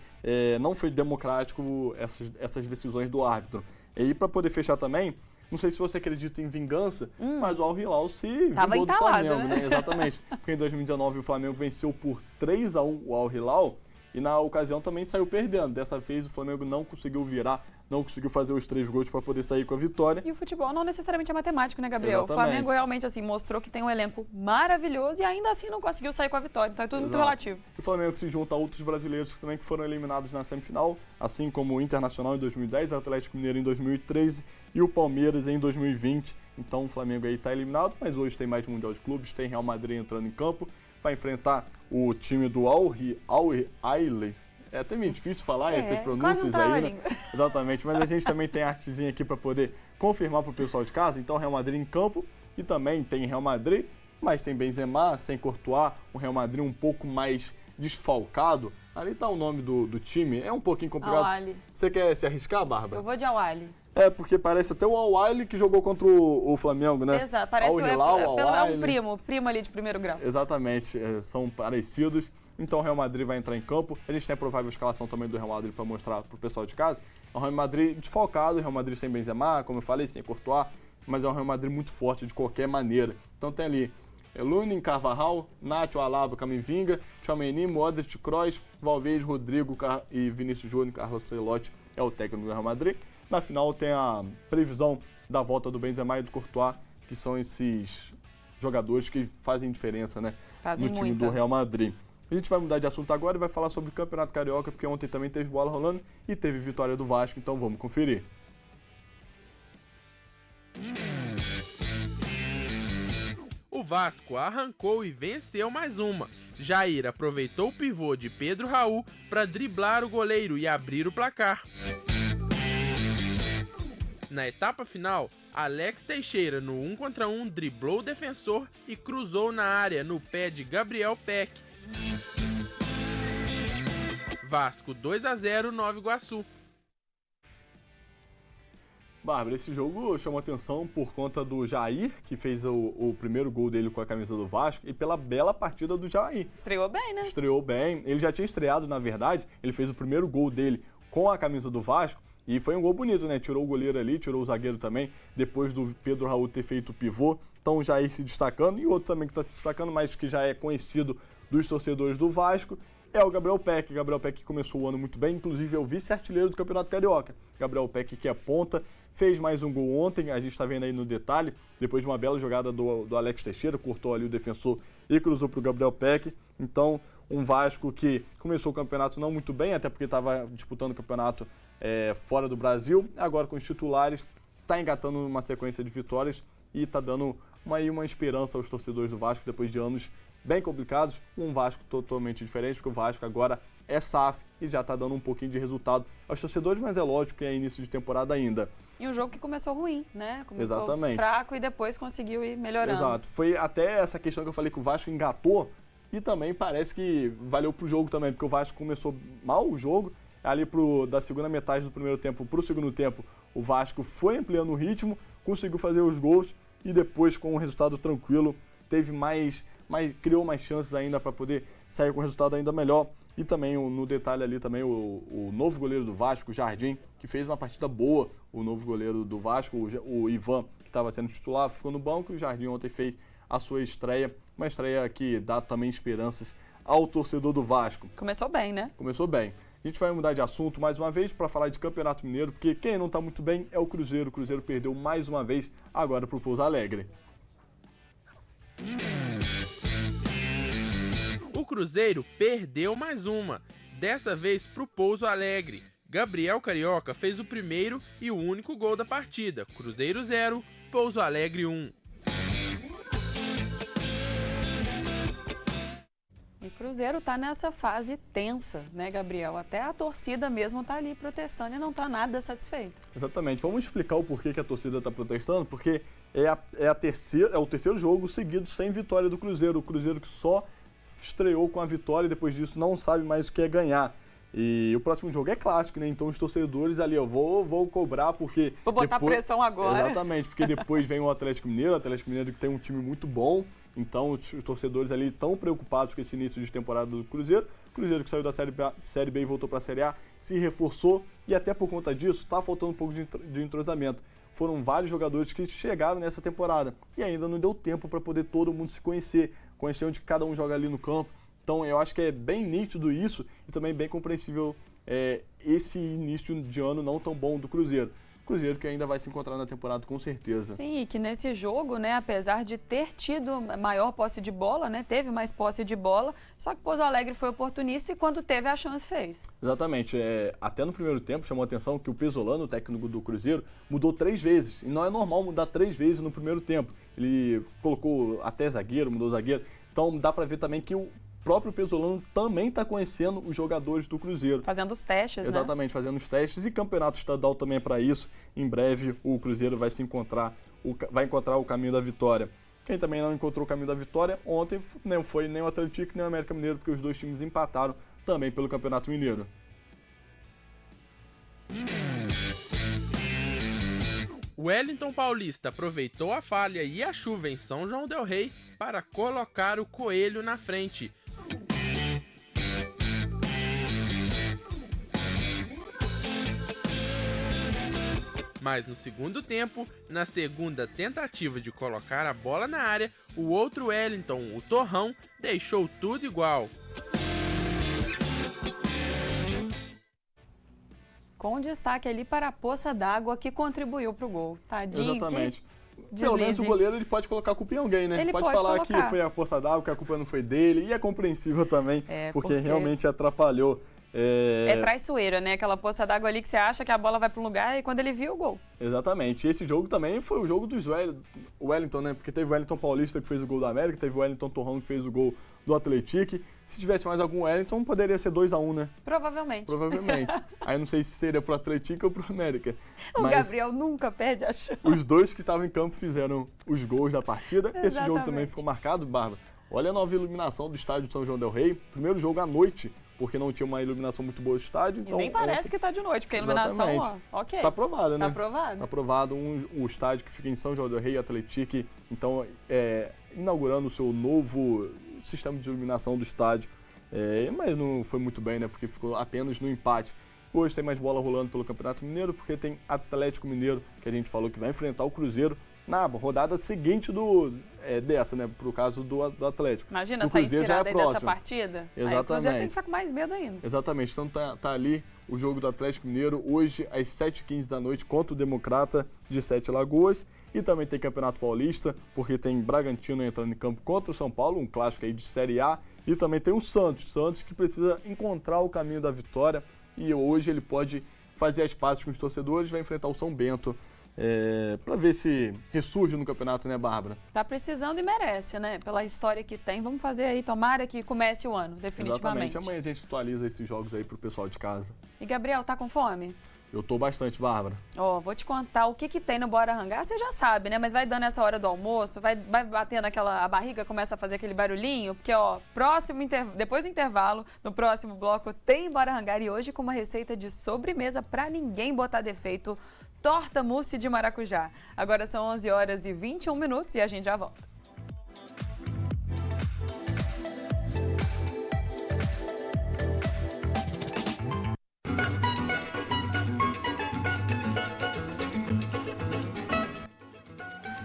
não foi democrático essas decisões do árbitro. E para poder fechar também... Não sei se você acredita em vingança, mas o Al Hilal se vingou do Flamengo, né? Exatamente. Porque em 2019 o Flamengo venceu por 3-1 o Al Hilal e na ocasião também saiu perdendo. Dessa vez o Flamengo não conseguiu virar, não conseguiu fazer os 3 gols para poder sair com a vitória. E o futebol não necessariamente é matemático, né, Gabriel? Exatamente. O Flamengo realmente assim mostrou que tem um elenco maravilhoso e ainda assim não conseguiu sair com a vitória. Então é tudo muito relativo. O Flamengo se junta a outros brasileiros também que foram eliminados na semifinal, assim como o Internacional em 2010, o Atlético Mineiro em 2013 e o Palmeiras em 2020. Então o Flamengo aí está eliminado, mas hoje tem mais Mundial de Clubes, tem Real Madrid entrando em campo, vai enfrentar o time do Al Hilal. É até meio difícil falar essas pronúncias aí, né? Exatamente, mas a gente também tem artezinha aqui para poder confirmar para o pessoal de casa. Então, Real Madrid em campo e também tem Real Madrid, mas sem Benzema, sem Courtois, um Real Madrid um pouco mais desfalcado. Ali está o nome do time, é um pouquinho complicado. Al-Ahly. Você quer se arriscar, Bárbara? Eu vou de Al-Ahly. Porque parece até o Al-Ahly que jogou contra o Flamengo, né? Exato, parece um primo ali de primeiro grau. Exatamente, são parecidos. Então o Real Madrid vai entrar em campo. A gente tem a provável escalação também do Real Madrid para mostrar para o pessoal de casa. É um Real Madrid desfalcado, o Real Madrid sem Benzema, como eu falei, sem Courtois, mas é um Real Madrid muito forte de qualquer maneira. Então tem ali Lunin, Carvajal, Nacho, Alaba, Camavinga, Tchouaméni, Modric, Kroos, Valverde, Rodrigo e Vinícius Júnior. Carlos Ancelotti é o técnico do Real Madrid. Na final tem a previsão da volta do Benzema e do Courtois, que são esses jogadores que fazem diferença, né, no time do Real Madrid. A gente vai mudar de assunto agora e vai falar sobre o Campeonato Carioca, porque ontem também teve bola rolando e teve vitória do Vasco, então vamos conferir. O Vasco arrancou e venceu mais uma. Jair aproveitou o pivô de Pedro Raul para driblar o goleiro e abrir o placar. Na etapa final, Alex Teixeira, no 1 contra 1, driblou o defensor e cruzou na área no pé de Gabriel Peck. Vasco 2-0, Nova Iguaçu. Bárbara, esse jogo chamou atenção por conta do Jair, que fez o primeiro gol dele com a camisa do Vasco, e pela bela partida do Jair. Estreou bem, né? Estreou bem. Ele já tinha estreado, na verdade, ele fez o primeiro gol dele com a camisa do Vasco, e foi um gol bonito, né? Tirou o goleiro ali, tirou o zagueiro também, depois do Pedro Raul ter feito o pivô. Então o Jair se destacando, e outro também que está se destacando, mas que já é conhecido dos torcedores do Vasco, é o Gabriel Peck. Gabriel Peck que começou o ano muito bem, inclusive é o vice-artilheiro do Campeonato Carioca. Gabriel Peck que é ponta, fez mais um gol ontem, a gente está vendo aí no detalhe, depois de uma bela jogada do Alex Teixeira, cortou ali o defensor e cruzou para o Gabriel Peck. Então, um Vasco que começou o campeonato não muito bem, até porque estava disputando o campeonato fora do Brasil, agora com os titulares, está engatando uma sequência de vitórias e está dando uma esperança aos torcedores do Vasco depois de anos bem complicados, um Vasco totalmente diferente, porque o Vasco agora é SAF e já está dando um pouquinho de resultado aos torcedores, mas é lógico que é início de temporada ainda. E um jogo que começou ruim, né? Começou Exatamente. fraco e depois conseguiu ir melhorando. Exato. Foi até essa questão que eu falei que o Vasco engatou e também parece que valeu pro jogo também, porque o Vasco começou mal o jogo, ali da segunda metade do primeiro tempo pro segundo tempo, o Vasco foi ampliando o ritmo, conseguiu fazer os gols e depois, com um resultado tranquilo, criou mais chances ainda para poder sair com um resultado ainda melhor. E também, no detalhe ali, também o novo goleiro do Vasco, o Jardim, que fez uma partida boa, o novo goleiro do Vasco, o Ivan, que estava sendo titular, ficou no banco, e o Jardim ontem fez a sua estreia, uma estreia que dá também esperanças ao torcedor do Vasco. Começou bem, né? Começou bem. A gente vai mudar de assunto mais uma vez para falar de Campeonato Mineiro, porque quem não está muito bem é o Cruzeiro. O Cruzeiro perdeu mais uma vez agora para o Pouso Alegre. O Cruzeiro perdeu mais uma, dessa vez para o Pouso Alegre. Gabriel Carioca fez o primeiro e o único gol da partida. Cruzeiro 0, Pouso Alegre 1. E o Cruzeiro tá nessa fase tensa, né, Gabriel? Até a torcida mesmo tá ali protestando e não tá nada satisfeita. Exatamente. Vamos explicar o porquê que a torcida está protestando, porque é o terceiro jogo seguido sem vitória do Cruzeiro. O Cruzeiro que só estreou com a vitória e depois disso não sabe mais o que é ganhar. E o próximo jogo é clássico, né? Então os torcedores ali, eu vou cobrar porque... Vou botar pressão agora. Exatamente, porque depois vem o Atlético Mineiro que tem um time muito bom. Então os torcedores ali estão preocupados com esse início de temporada do Cruzeiro. O Cruzeiro que saiu da Série B e voltou para a Série A, se reforçou e até por conta disso está faltando um pouco de entrosamento. Foram vários jogadores que chegaram nessa temporada e ainda não deu tempo para poder todo mundo se conhecer onde cada um joga ali no campo. Então eu acho que é bem nítido isso e também bem compreensível esse início de ano não tão bom do Cruzeiro. Cruzeiro que ainda vai se encontrar na temporada com certeza. Sim, e que nesse jogo, né, apesar de ter tido maior posse de bola, né, teve mais posse de bola, só que Pouso Alegre foi oportunista e quando teve a chance fez. Exatamente, até no primeiro tempo chamou a atenção que o Pesolano, o técnico do Cruzeiro, mudou 3 vezes, e não é normal mudar 3 vezes no primeiro tempo. Ele colocou até zagueiro, mudou zagueiro, então dá pra ver também que o próprio Pesolano também está conhecendo os jogadores do Cruzeiro. Fazendo os testes, Exatamente, fazendo os testes. E campeonato estadual também é para isso. Em breve o Cruzeiro vai vai encontrar o caminho da vitória. Quem também não encontrou o caminho da vitória, ontem não foi nem o Atlético nem o América Mineiro, porque os dois times empataram também pelo Campeonato Mineiro. O Wellington Paulista aproveitou a falha e a chuva em São João del Rei para colocar o Coelho na frente. Mas no segundo tempo, na segunda tentativa de colocar a bola na área, o outro Wellington, o Torrão, deixou tudo igual. Com destaque ali para a poça d'água que contribuiu para o gol. Tadinho. Exatamente. Pelo menos o goleiro ele pode colocar a culpa em alguém, né? Ele pode falar que foi a poça d'água, que a culpa não foi dele. E é compreensível também, porque realmente atrapalhou. É traiçoeira, né? Aquela poça d'água ali que você acha que a bola vai para um lugar e quando ele viu o gol. Exatamente. E esse jogo também foi o jogo dos Wellington, né? Porque teve o Wellington Paulista que fez o gol do América, teve o Wellington Torrão que fez o gol do Atlético. Se tivesse mais algum Wellington, poderia ser 2-1, né? Provavelmente. Aí não sei se seria pro Atlético ou pro América. Mas Gabriel nunca perde a chance. Os dois que estavam em campo fizeram os gols da partida. Exatamente. Esse jogo também ficou marcado, Bárbara. Olha a nova iluminação do estádio de São João del Rei. Primeiro jogo à noite, porque não tinha uma iluminação muito boa do estádio. Então, e nem parece que tá de noite, porque a iluminação, ok. Tá aprovado, né? Tá aprovado. Tá aprovado o estádio que fica em São João del Rei, Atlético. Então, inaugurando o seu novo sistema de iluminação do estádio. Mas não foi muito bem, né? Porque ficou apenas no empate. Hoje tem mais bola rolando pelo Campeonato Mineiro, porque tem Atlético Mineiro, que a gente falou que vai enfrentar o Cruzeiro na rodada seguinte dessa, né? Pro caso do Atlético. Imagina, sair inspirada aí dessa partida. Exatamente. Aí o Cruzeiro tem que ficar com mais medo ainda. Exatamente. Então tá ali o jogo do Atlético Mineiro, hoje às 7h15 da noite, contra o Democrata de Sete Lagoas. E também tem Campeonato Paulista, porque tem Bragantino entrando em campo contra o São Paulo, um clássico aí de Série A. E também tem o Santos que precisa encontrar o caminho da vitória. E hoje ele pode fazer as pazes com os torcedores, vai enfrentar o São Bento. Para ver se ressurge no campeonato, né, Bárbara? Tá precisando e merece, né? Pela história que tem. Vamos fazer aí, tomara que comece o ano, definitivamente. Exatamente. Amanhã a gente atualiza esses jogos aí pro pessoal de casa. E Gabriel, tá com fome? Eu tô bastante, Bárbara. Ó, vou te contar o que tem no Bora Rangar, você já sabe, né? Mas vai dando essa hora do almoço, vai batendo a barriga começa a fazer aquele barulhinho, porque, ó, depois do intervalo, no próximo bloco, tem Bora Rangar e hoje com uma receita de sobremesa pra ninguém botar defeito, torta mousse de maracujá. Agora são 11 horas e 21 minutos e a gente já volta.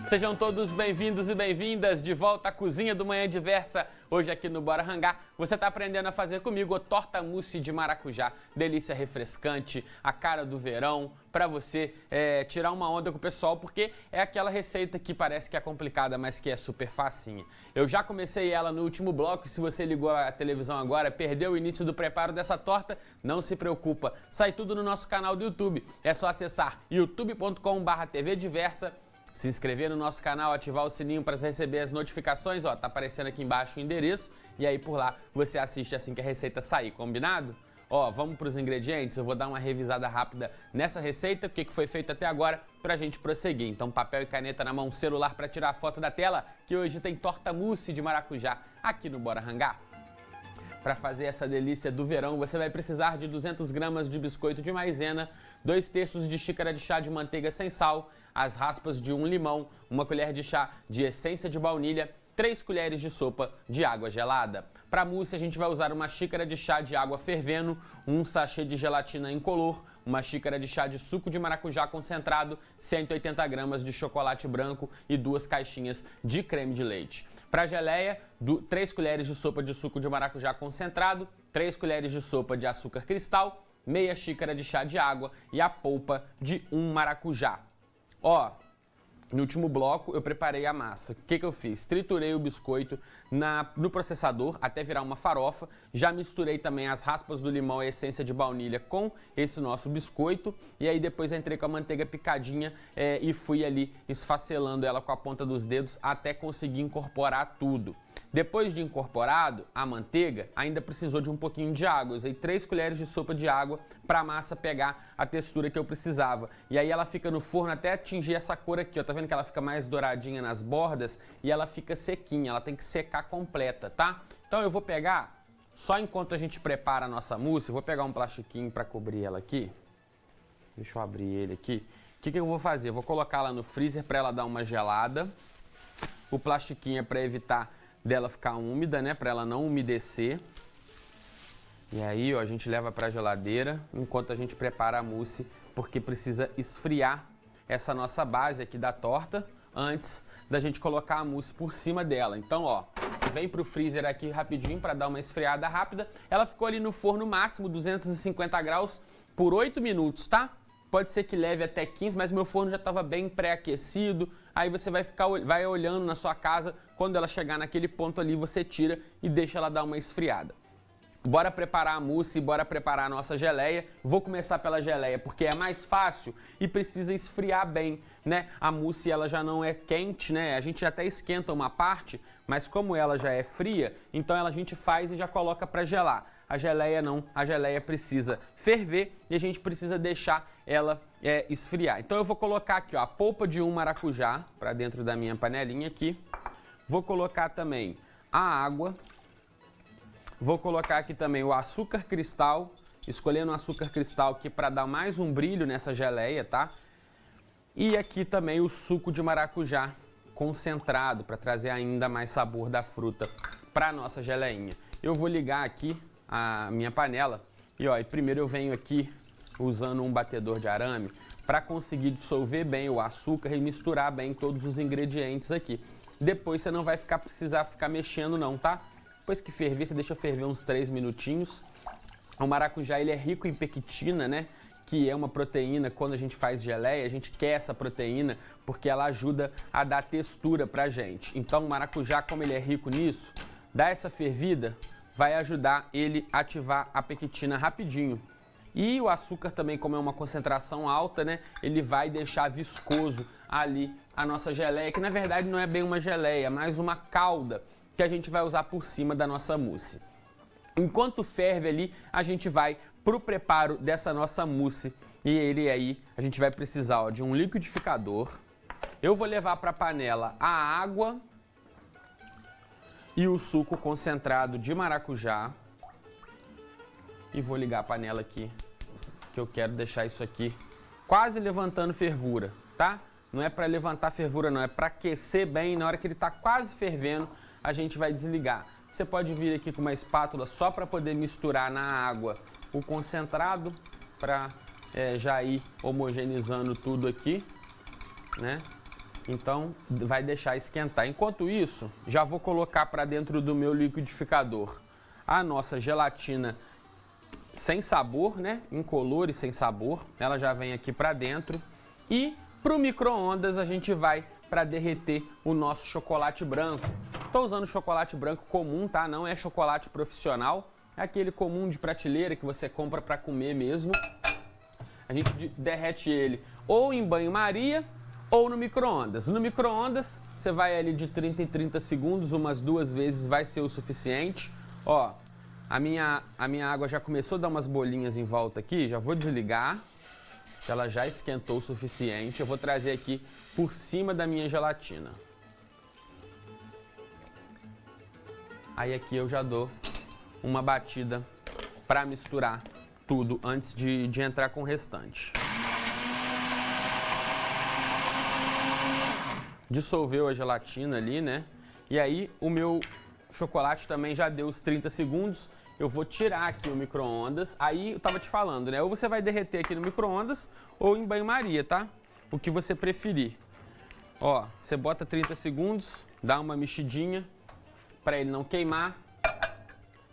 Sejam todos bem-vindos e bem-vindas de volta à Cozinha do Manhã Diversa. Hoje aqui no Bora Rangar, você está aprendendo a fazer comigo a torta mousse de maracujá. Delícia refrescante, a cara do verão, para você tirar uma onda com o pessoal, porque é aquela receita que parece que é complicada, mas que é super facinha. Eu já comecei ela no último bloco, se você ligou a televisão agora, perdeu o início do preparo dessa torta, não se preocupa, sai tudo no nosso canal do YouTube. É só acessar youtube.com/tvdiversa, se inscrever no nosso canal, ativar o sininho para receber as notificações, ó, tá aparecendo aqui embaixo o endereço, e aí por lá você assiste assim que a receita sair, combinado? Ó, vamos para os ingredientes, eu vou dar uma revisada rápida nessa receita, o que foi feito até agora, pra gente prosseguir. Então papel e caneta na mão, celular para tirar a foto da tela, que hoje tem torta mousse de maracujá aqui no Bora Rangar. Para fazer essa delícia do verão, você vai precisar de 200 gramas de biscoito de maisena, 2/3 de xícara de chá de manteiga sem sal, as raspas de um limão, 1 colher de chá de essência de baunilha, 3 colheres de sopa de água gelada. Para mousse, a gente vai usar 1 xícara de chá de água fervendo, 1 sachê de gelatina incolor, 1 xícara de chá de suco de maracujá concentrado, 180 gramas de chocolate branco e 2 caixinhas de creme de leite. Para geleia, 3 colheres de sopa de suco de maracujá concentrado, 3 colheres de sopa de açúcar cristal, meia xícara de chá de água e a polpa de um maracujá. Ó, no último bloco eu preparei a massa. O que eu fiz? Triturei o biscoito no processador até virar uma farofa. Já misturei também as raspas do limão e a essência de baunilha com esse nosso biscoito. E aí depois entrei com a manteiga picadinha e fui ali esfacelando ela com a ponta dos dedos até conseguir incorporar tudo. Depois de incorporado, a manteiga ainda precisou de um pouquinho de água. Eu usei 3 colheres de sopa de água para a massa pegar a textura que eu precisava. E aí ela fica no forno até atingir essa cor aqui, ó. Tá vendo que ela fica mais douradinha nas bordas e ela fica sequinha, ela tem que secar completa, tá? Então eu vou pegar, só enquanto a gente prepara a nossa mousse, eu vou pegar um plastiquinho para cobrir ela aqui. Deixa eu abrir ele aqui. O que eu vou fazer? Eu vou colocar ela no freezer para ela dar uma gelada. O plastiquinho é para evitar dela ficar úmida, né, para ela não umedecer. E aí, ó, a gente leva para a geladeira enquanto a gente prepara a mousse, porque precisa esfriar essa nossa base aqui da torta antes da gente colocar a mousse por cima dela. Então, ó, vem pro freezer aqui rapidinho para dar uma esfriada rápida. Ela ficou ali no forno máximo, 250 graus por 8 minutos, tá? Pode ser que leve até 15, mas meu forno já estava bem pré-aquecido. Aí você vai olhando na sua casa, quando ela chegar naquele ponto ali, você tira e deixa ela dar uma esfriada. Bora preparar a mousse, bora preparar a nossa geleia. Vou começar pela geleia porque é mais fácil e precisa esfriar bem, né? A mousse ela já não é quente, né? A gente até esquenta uma parte, mas como ela já é fria, então a gente faz e já coloca para gelar. A geleia não, a geleia precisa ferver e a gente precisa deixar ela esfriar. Então eu vou colocar aqui, ó, a polpa de um maracujá para dentro da minha panelinha aqui. Vou colocar também a água. Vou colocar aqui também o açúcar cristal, escolhendo o açúcar cristal aqui para dar mais um brilho nessa geleia, tá? E aqui também o suco de maracujá concentrado para trazer ainda mais sabor da fruta para nossa geleinha. Eu vou ligar aqui a minha panela e ó, primeiro eu venho aqui usando um batedor de arame para conseguir dissolver bem o açúcar e misturar bem todos os ingredientes aqui. Depois você não vai precisar ficar mexendo não, tá? Depois que ferver, você deixa ferver uns 3 minutinhos. O maracujá ele é rico em pectina, né? Que é uma proteína, quando a gente faz geleia, a gente quer essa proteína porque ela ajuda a dar textura pra gente. Então o maracujá, como ele é rico nisso, dá essa fervida, vai ajudar ele a ativar a pectina rapidinho. E o açúcar também, como é uma concentração alta, né? Ele vai deixar viscoso ali a nossa geleia, que na verdade não é bem uma geleia, é mais uma calda que a gente vai usar por cima da nossa mousse. Enquanto ferve ali, a gente vai pro preparo dessa nossa mousse E ele aí, a gente vai precisar ó, de um liquidificador. Eu vou levar para a panela a água e o suco concentrado de maracujá. E vou ligar a panela aqui, que eu quero deixar isso aqui quase levantando fervura, tá? Não é para levantar fervura não, é para aquecer bem. Na hora que ele está quase fervendo, a gente vai desligar. Você pode vir aqui com uma espátula só para poder misturar na água o concentrado, para já ir homogeneizando tudo aqui, né? Então, vai deixar esquentar. Enquanto isso, já vou colocar para dentro do meu liquidificador a nossa gelatina sem sabor, né? Incolor e sem sabor. Ela já vem aqui para dentro. E para o micro-ondas a gente vai para derreter o nosso chocolate branco. Estou usando chocolate branco comum, tá? Não é chocolate profissional. É aquele comum de prateleira que você compra para comer mesmo. A gente derrete ele ou em banho-maria ou no micro-ondas. No micro-ondas, você vai ali de 30 em 30 segundos, umas 2 vezes vai ser o suficiente. Ó, a minha água já começou a dar umas bolinhas em volta aqui, já vou desligar. Ela já esquentou o suficiente. Eu vou trazer aqui por cima da minha gelatina. Aí aqui eu já dou uma batida para misturar tudo antes de entrar com o restante. Dissolveu a gelatina ali, né? E aí o meu chocolate também já deu os 30 segundos. Eu vou tirar aqui o micro-ondas. Aí eu tava te falando, né? Ou você vai derreter aqui no micro-ondas ou em banho-maria, tá? O que você preferir. Ó, você bota 30 segundos, dá uma mexidinha para ele não queimar.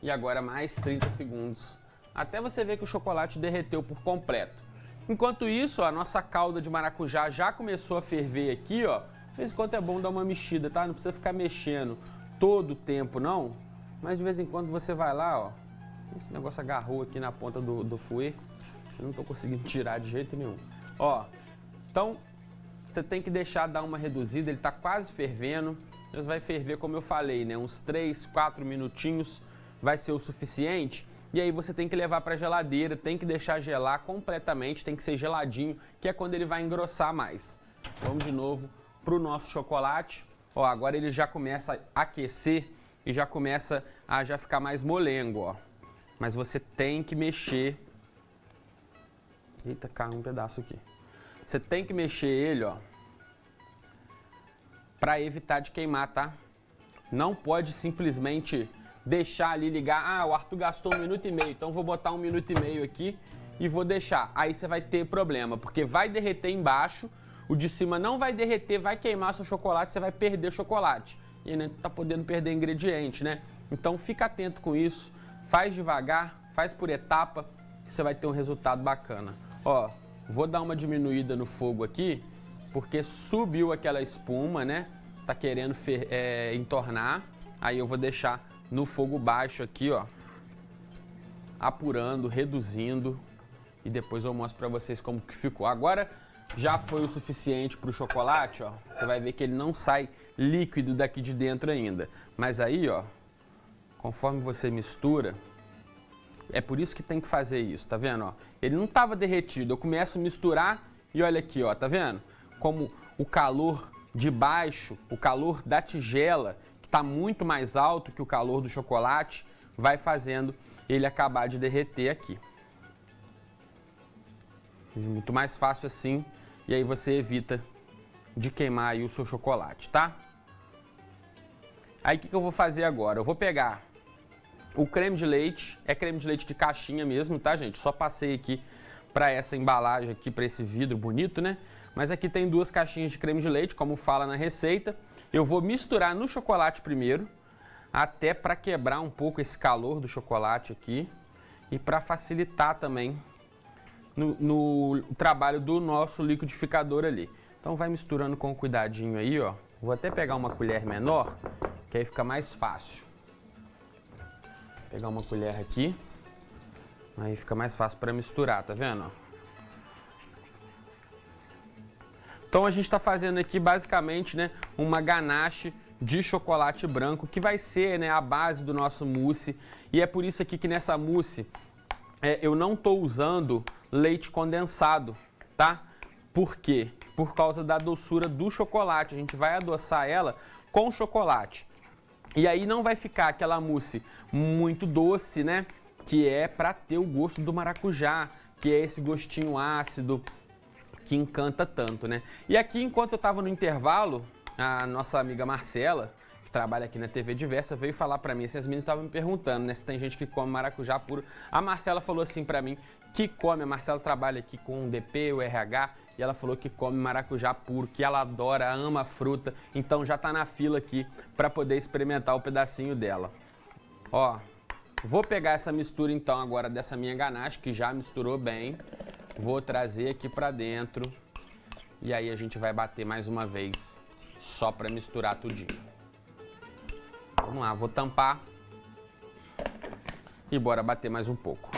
E agora mais 30 segundos. Até você ver que o chocolate derreteu por completo. Enquanto isso, ó, a nossa calda de maracujá já começou a ferver aqui, ó. De vez em quando é bom dar uma mexida, tá? Não precisa ficar mexendo todo o tempo, não. Mas de vez em quando você vai lá, ó. Esse negócio agarrou aqui na ponta do fouet. Eu não tô conseguindo tirar de jeito nenhum. Ó, então você tem que deixar dar uma reduzida. Ele tá quase fervendo. Ele vai ferver, como eu falei, né? Uns 3, 4 minutinhos vai ser o suficiente. E aí você tem que levar para a geladeira, tem que deixar gelar completamente, tem que ser geladinho, que é quando ele vai engrossar mais. Vamos de novo pro nosso chocolate. Ó, agora ele já começa a aquecer e já começa a já ficar mais molengo, ó. Mas você tem que mexer. Eita, caiu um pedaço aqui. Você tem que mexer ele, ó, para evitar de queimar, tá? Não pode simplesmente deixar ali ligar. Ah, o Arthur gastou 1 minuto e meio, então vou botar 1 minuto e meio aqui e vou deixar. Aí você vai ter problema, porque vai derreter embaixo, o de cima não vai derreter, vai queimar seu chocolate, você vai perder chocolate. E aí, né, tá podendo perder ingrediente, né? Então fica atento com isso, faz devagar, faz por etapa, que você vai ter um resultado bacana. Ó, vou dar uma diminuída no fogo aqui, porque subiu aquela espuma, né? Tá querendo entornar, aí eu vou deixar no fogo baixo aqui, ó, apurando, reduzindo, e depois eu mostro pra vocês como que ficou. Agora já foi o suficiente pro chocolate, ó. Você vai ver que ele não sai líquido daqui de dentro ainda. Mas aí, ó, conforme você mistura, é por isso que tem que fazer isso, tá vendo, ó? Ele não tava derretido, eu começo a misturar e olha aqui, ó, tá vendo? Como o calor de baixo, o calor da tigela, que está muito mais alto que o calor do chocolate, vai fazendo ele acabar de derreter aqui. Muito mais fácil assim, e aí você evita de queimar aí o seu chocolate, tá? Aí o que eu vou fazer agora? Eu vou pegar o creme de leite, é creme de leite de caixinha mesmo, tá, gente? Só passei aqui para essa embalagem aqui, para esse vidro bonito, né? Mas aqui tem 2 caixinhas de creme de leite, como fala na receita. Eu vou misturar no chocolate primeiro, até para quebrar um pouco esse calor do chocolate aqui e para facilitar também no trabalho do nosso liquidificador ali. Então vai misturando com cuidadinho aí, ó. Vou até pegar uma colher menor, que aí fica mais fácil. Vou pegar uma colher aqui, aí fica mais fácil para misturar, tá vendo, ó? Então a gente está fazendo aqui basicamente, né, uma ganache de chocolate branco, que vai ser, né, a base do nosso mousse. E é por isso aqui que nessa mousse eu não estou usando leite condensado, tá? Por quê? Por causa da doçura do chocolate. A gente vai adoçar ela com chocolate. E aí não vai ficar aquela mousse muito doce, né? Que é para ter o gosto do maracujá, que é esse gostinho ácido que encanta tanto, né? E aqui, enquanto eu estava no intervalo, a nossa amiga Marcela, que trabalha aqui na TV Diversa, veio falar para mim, assim, as meninas estavam me perguntando, né, se tem gente que come maracujá puro. A Marcela falou assim para mim que come, a Marcela trabalha aqui com o DP, o RH, e ela falou que come maracujá puro, que ela adora, ama a fruta, então já tá na fila aqui para poder experimentar o pedacinho dela. Ó, vou pegar essa mistura então agora dessa minha ganache, que já misturou bem, vou trazer aqui para dentro e aí a gente vai bater mais uma vez, só para misturar tudinho. Vamos lá, vou tampar e bora bater mais um pouco.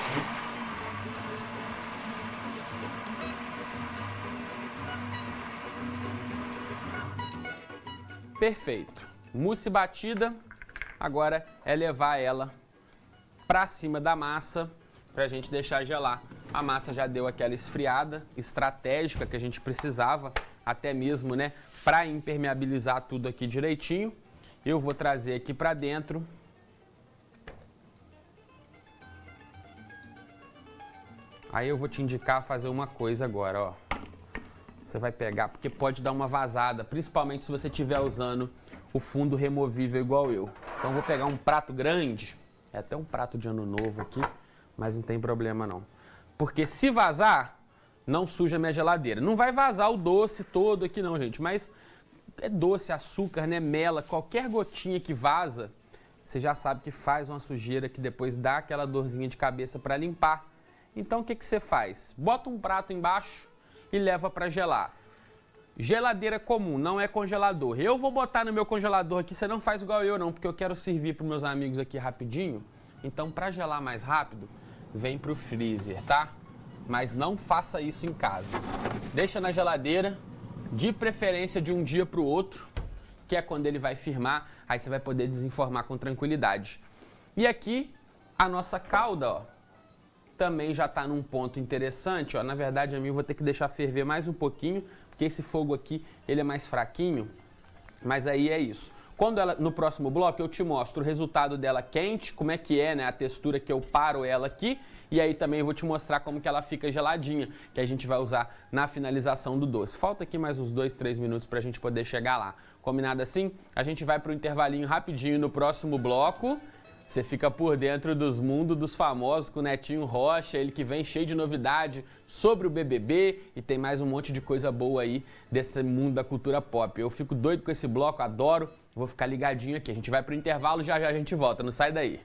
Perfeito. Mousse batida, agora é levar ela para cima da massa para a gente deixar gelar. A massa já deu aquela esfriada estratégica que a gente precisava, até mesmo, né, para impermeabilizar tudo aqui direitinho. Eu vou trazer aqui para dentro. Aí eu vou te indicar fazer uma coisa agora, ó. Você vai pegar, porque pode dar uma vazada, principalmente se você estiver usando o fundo removível igual eu. Então eu vou pegar um prato grande, é até um prato de ano novo aqui, mas não tem problema não. Porque se vazar, não suja minha geladeira. Não vai vazar o doce todo aqui não, gente, mas é doce, açúcar, né, mela, qualquer gotinha que vaza, você já sabe que faz uma sujeira que depois dá aquela dorzinha de cabeça para limpar. Então o que você faz? Bota um prato embaixo e leva para gelar. Geladeira comum, não é congelador. Eu vou botar no meu congelador aqui, você não faz igual eu não, porque eu quero servir para meus amigos aqui rapidinho. Então, para gelar mais rápido, vem pro freezer, tá? Mas não faça isso em casa. Deixa na geladeira, de preferência de um dia pro outro, que é quando ele vai firmar, aí você vai poder desenformar com tranquilidade. E aqui, a nossa calda, ó, também já está num ponto interessante, ó. Na verdade, a mim eu vou ter que deixar ferver mais um pouquinho, porque esse fogo aqui, ele é mais fraquinho, mas aí é isso. Quando ela, no próximo bloco, eu te mostro o resultado dela quente, como é que é, né, a textura que eu paro ela aqui, e aí também eu vou te mostrar como que ela fica geladinha, que a gente vai usar na finalização do doce. Falta aqui mais uns 2, 3 minutos para a gente poder chegar lá. Combinado assim? A gente vai para o intervalinho rapidinho no próximo bloco. Você fica por dentro dos mundos dos famosos com o Netinho Rocha, ele que vem cheio de novidade sobre o BBB e tem mais um monte de coisa boa aí desse mundo da cultura pop. Eu fico doido com esse bloco, adoro, vou ficar ligadinho aqui. A gente vai pro intervalo, já já a gente volta, não sai daí.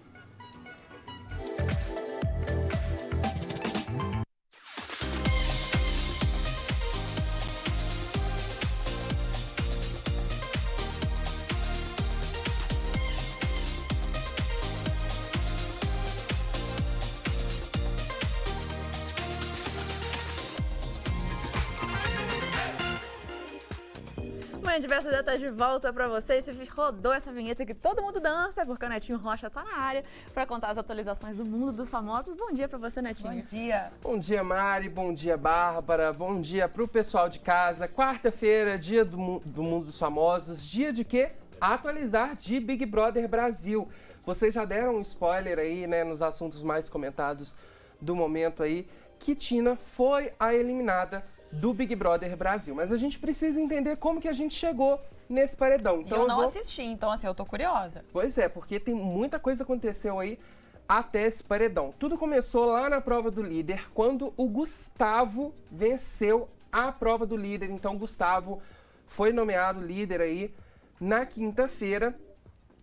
Manhã Diversa já tá de volta pra vocês. Você rodou essa vinheta que todo mundo dança, porque o Netinho Rocha tá na área pra contar as atualizações do mundo dos famosos. Bom dia pra você, Netinho. Bom dia. Bom dia, Mari. Bom dia, Bárbara. Bom dia pro pessoal de casa. Quarta-feira, dia do mundo dos famosos. Dia de quê? Atualizar de Big Brother Brasil. Vocês já deram um spoiler aí, né, nos assuntos mais comentados do momento aí, que Tina foi a eliminada do Big Brother Brasil. Mas a gente precisa entender como que a gente chegou nesse paredão. Então, eu não assisti, então assim, eu tô curiosa. Pois é, porque tem muita coisa que aconteceu aí até esse paredão. Tudo começou lá na prova do líder, quando o Gustavo venceu a prova do líder. Então, Gustavo foi nomeado líder aí na quinta-feira.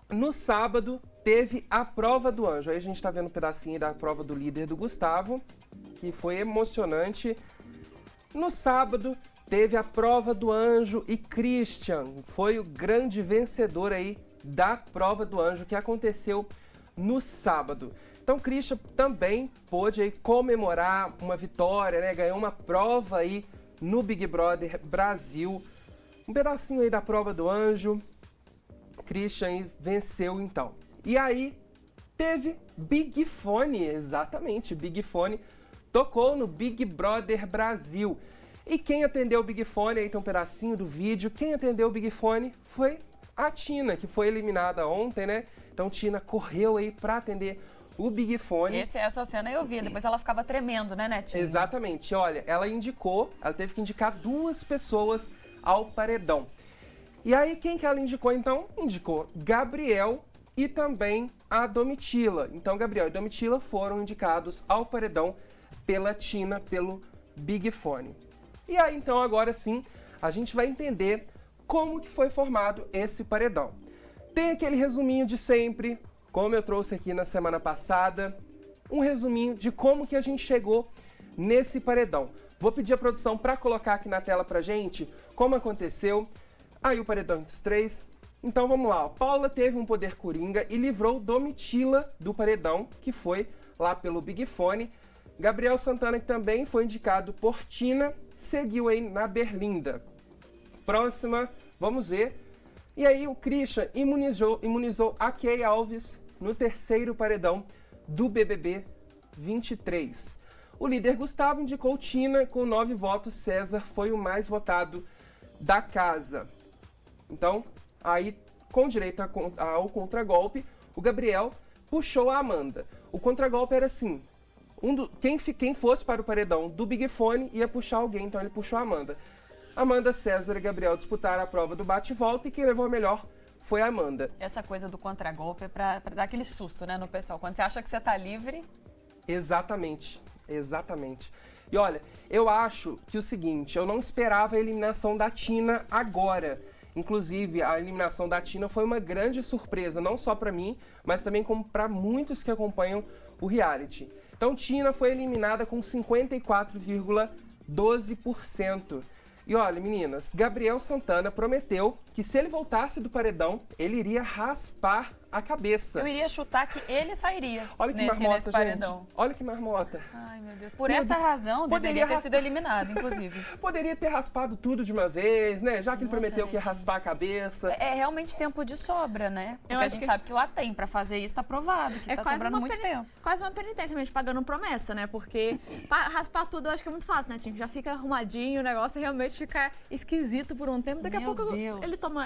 No sábado, teve a prova do anjo. Aí a gente tá vendo um pedacinho da prova do líder do Gustavo, que foi emocionante. No sábado, teve a prova do anjo e Christian foi o grande vencedor aí da prova do anjo que aconteceu no sábado. Então, Christian também pôde aí comemorar uma vitória, né? Ganhou uma prova aí no Big Brother Brasil. Um pedacinho aí da prova do anjo. Christian aí venceu então. E aí, teve Big Fone, exatamente, Big Fone, tocou no Big Brother Brasil. E quem atendeu o Big Fone, aí tem um pedacinho do vídeo, quem atendeu o Big Fone foi a Tina, que foi eliminada ontem, né? Então Tina correu aí pra atender o Big Fone. Essa cena eu vi, depois ela ficava tremendo, né, Netinho? Exatamente, olha, ela teve que indicar 2 pessoas ao paredão. E aí, quem que ela indicou, então? Indicou Gabriel e também a Domitila. Então, Gabriel e Domitila foram indicados ao paredão pela Tina, pelo Big Fone. E aí, então, agora sim, a gente vai entender como que foi formado esse paredão. Tem aquele resuminho de sempre, como eu trouxe aqui na semana passada, um resuminho de como que a gente chegou nesse paredão. Vou pedir a produção para colocar aqui na tela pra gente como aconteceu. Aí o paredão dos 3. Então vamos lá, Paula teve um poder coringa e livrou Domitila do paredão, que foi lá pelo Big Fone. Gabriel Santana, que também foi indicado por Tina, seguiu aí na Berlinda. Próxima, vamos ver. E aí o Christian imunizou a Kay Alves no 3º paredão do BBB 23. O líder Gustavo indicou Tina com 9 votos, César foi o mais votado da casa. Então, aí com direito ao contragolpe, o Gabriel puxou a Amanda. O contragolpe era assim, quem fosse para o paredão do Big Fone ia puxar alguém, então ele puxou a Amanda. Amanda, César e Gabriel disputaram a prova do bate-volta e quem levou a melhor foi a Amanda. Essa coisa do contragolpe é pra dar aquele susto, né, no pessoal. Quando você acha que você tá livre... Exatamente, exatamente. E olha, eu acho que o seguinte, eu não esperava a eliminação da Tina agora. Inclusive, a eliminação da Tina foi uma grande surpresa, não só para mim, mas também como para muitos que acompanham o reality. Então, Tina foi eliminada com 54,12%. E olha, meninas, Gabriel Santana prometeu que se ele voltasse do paredão, ele iria raspar a cabeça. Eu iria chutar que ele sairia. Olha que nesse marmota, paredão. gente. Olha que marmota. Ai, meu Deus. Por essa razão, deveria ter sido eliminado, inclusive. Poderia ter raspado tudo de uma vez, né? Já que ele prometeu que ia raspar a cabeça. É realmente tempo de sobra, né? Porque a gente sabe que lá tem. Pra fazer isso, tá provado que tá sobrando muito tempo. Quase uma penitência mesmo, pagando promessa, né? Porque raspar tudo eu acho que é muito fácil, né, Tim? Já fica arrumadinho, o negócio realmente fica esquisito por um tempo. Daqui a pouco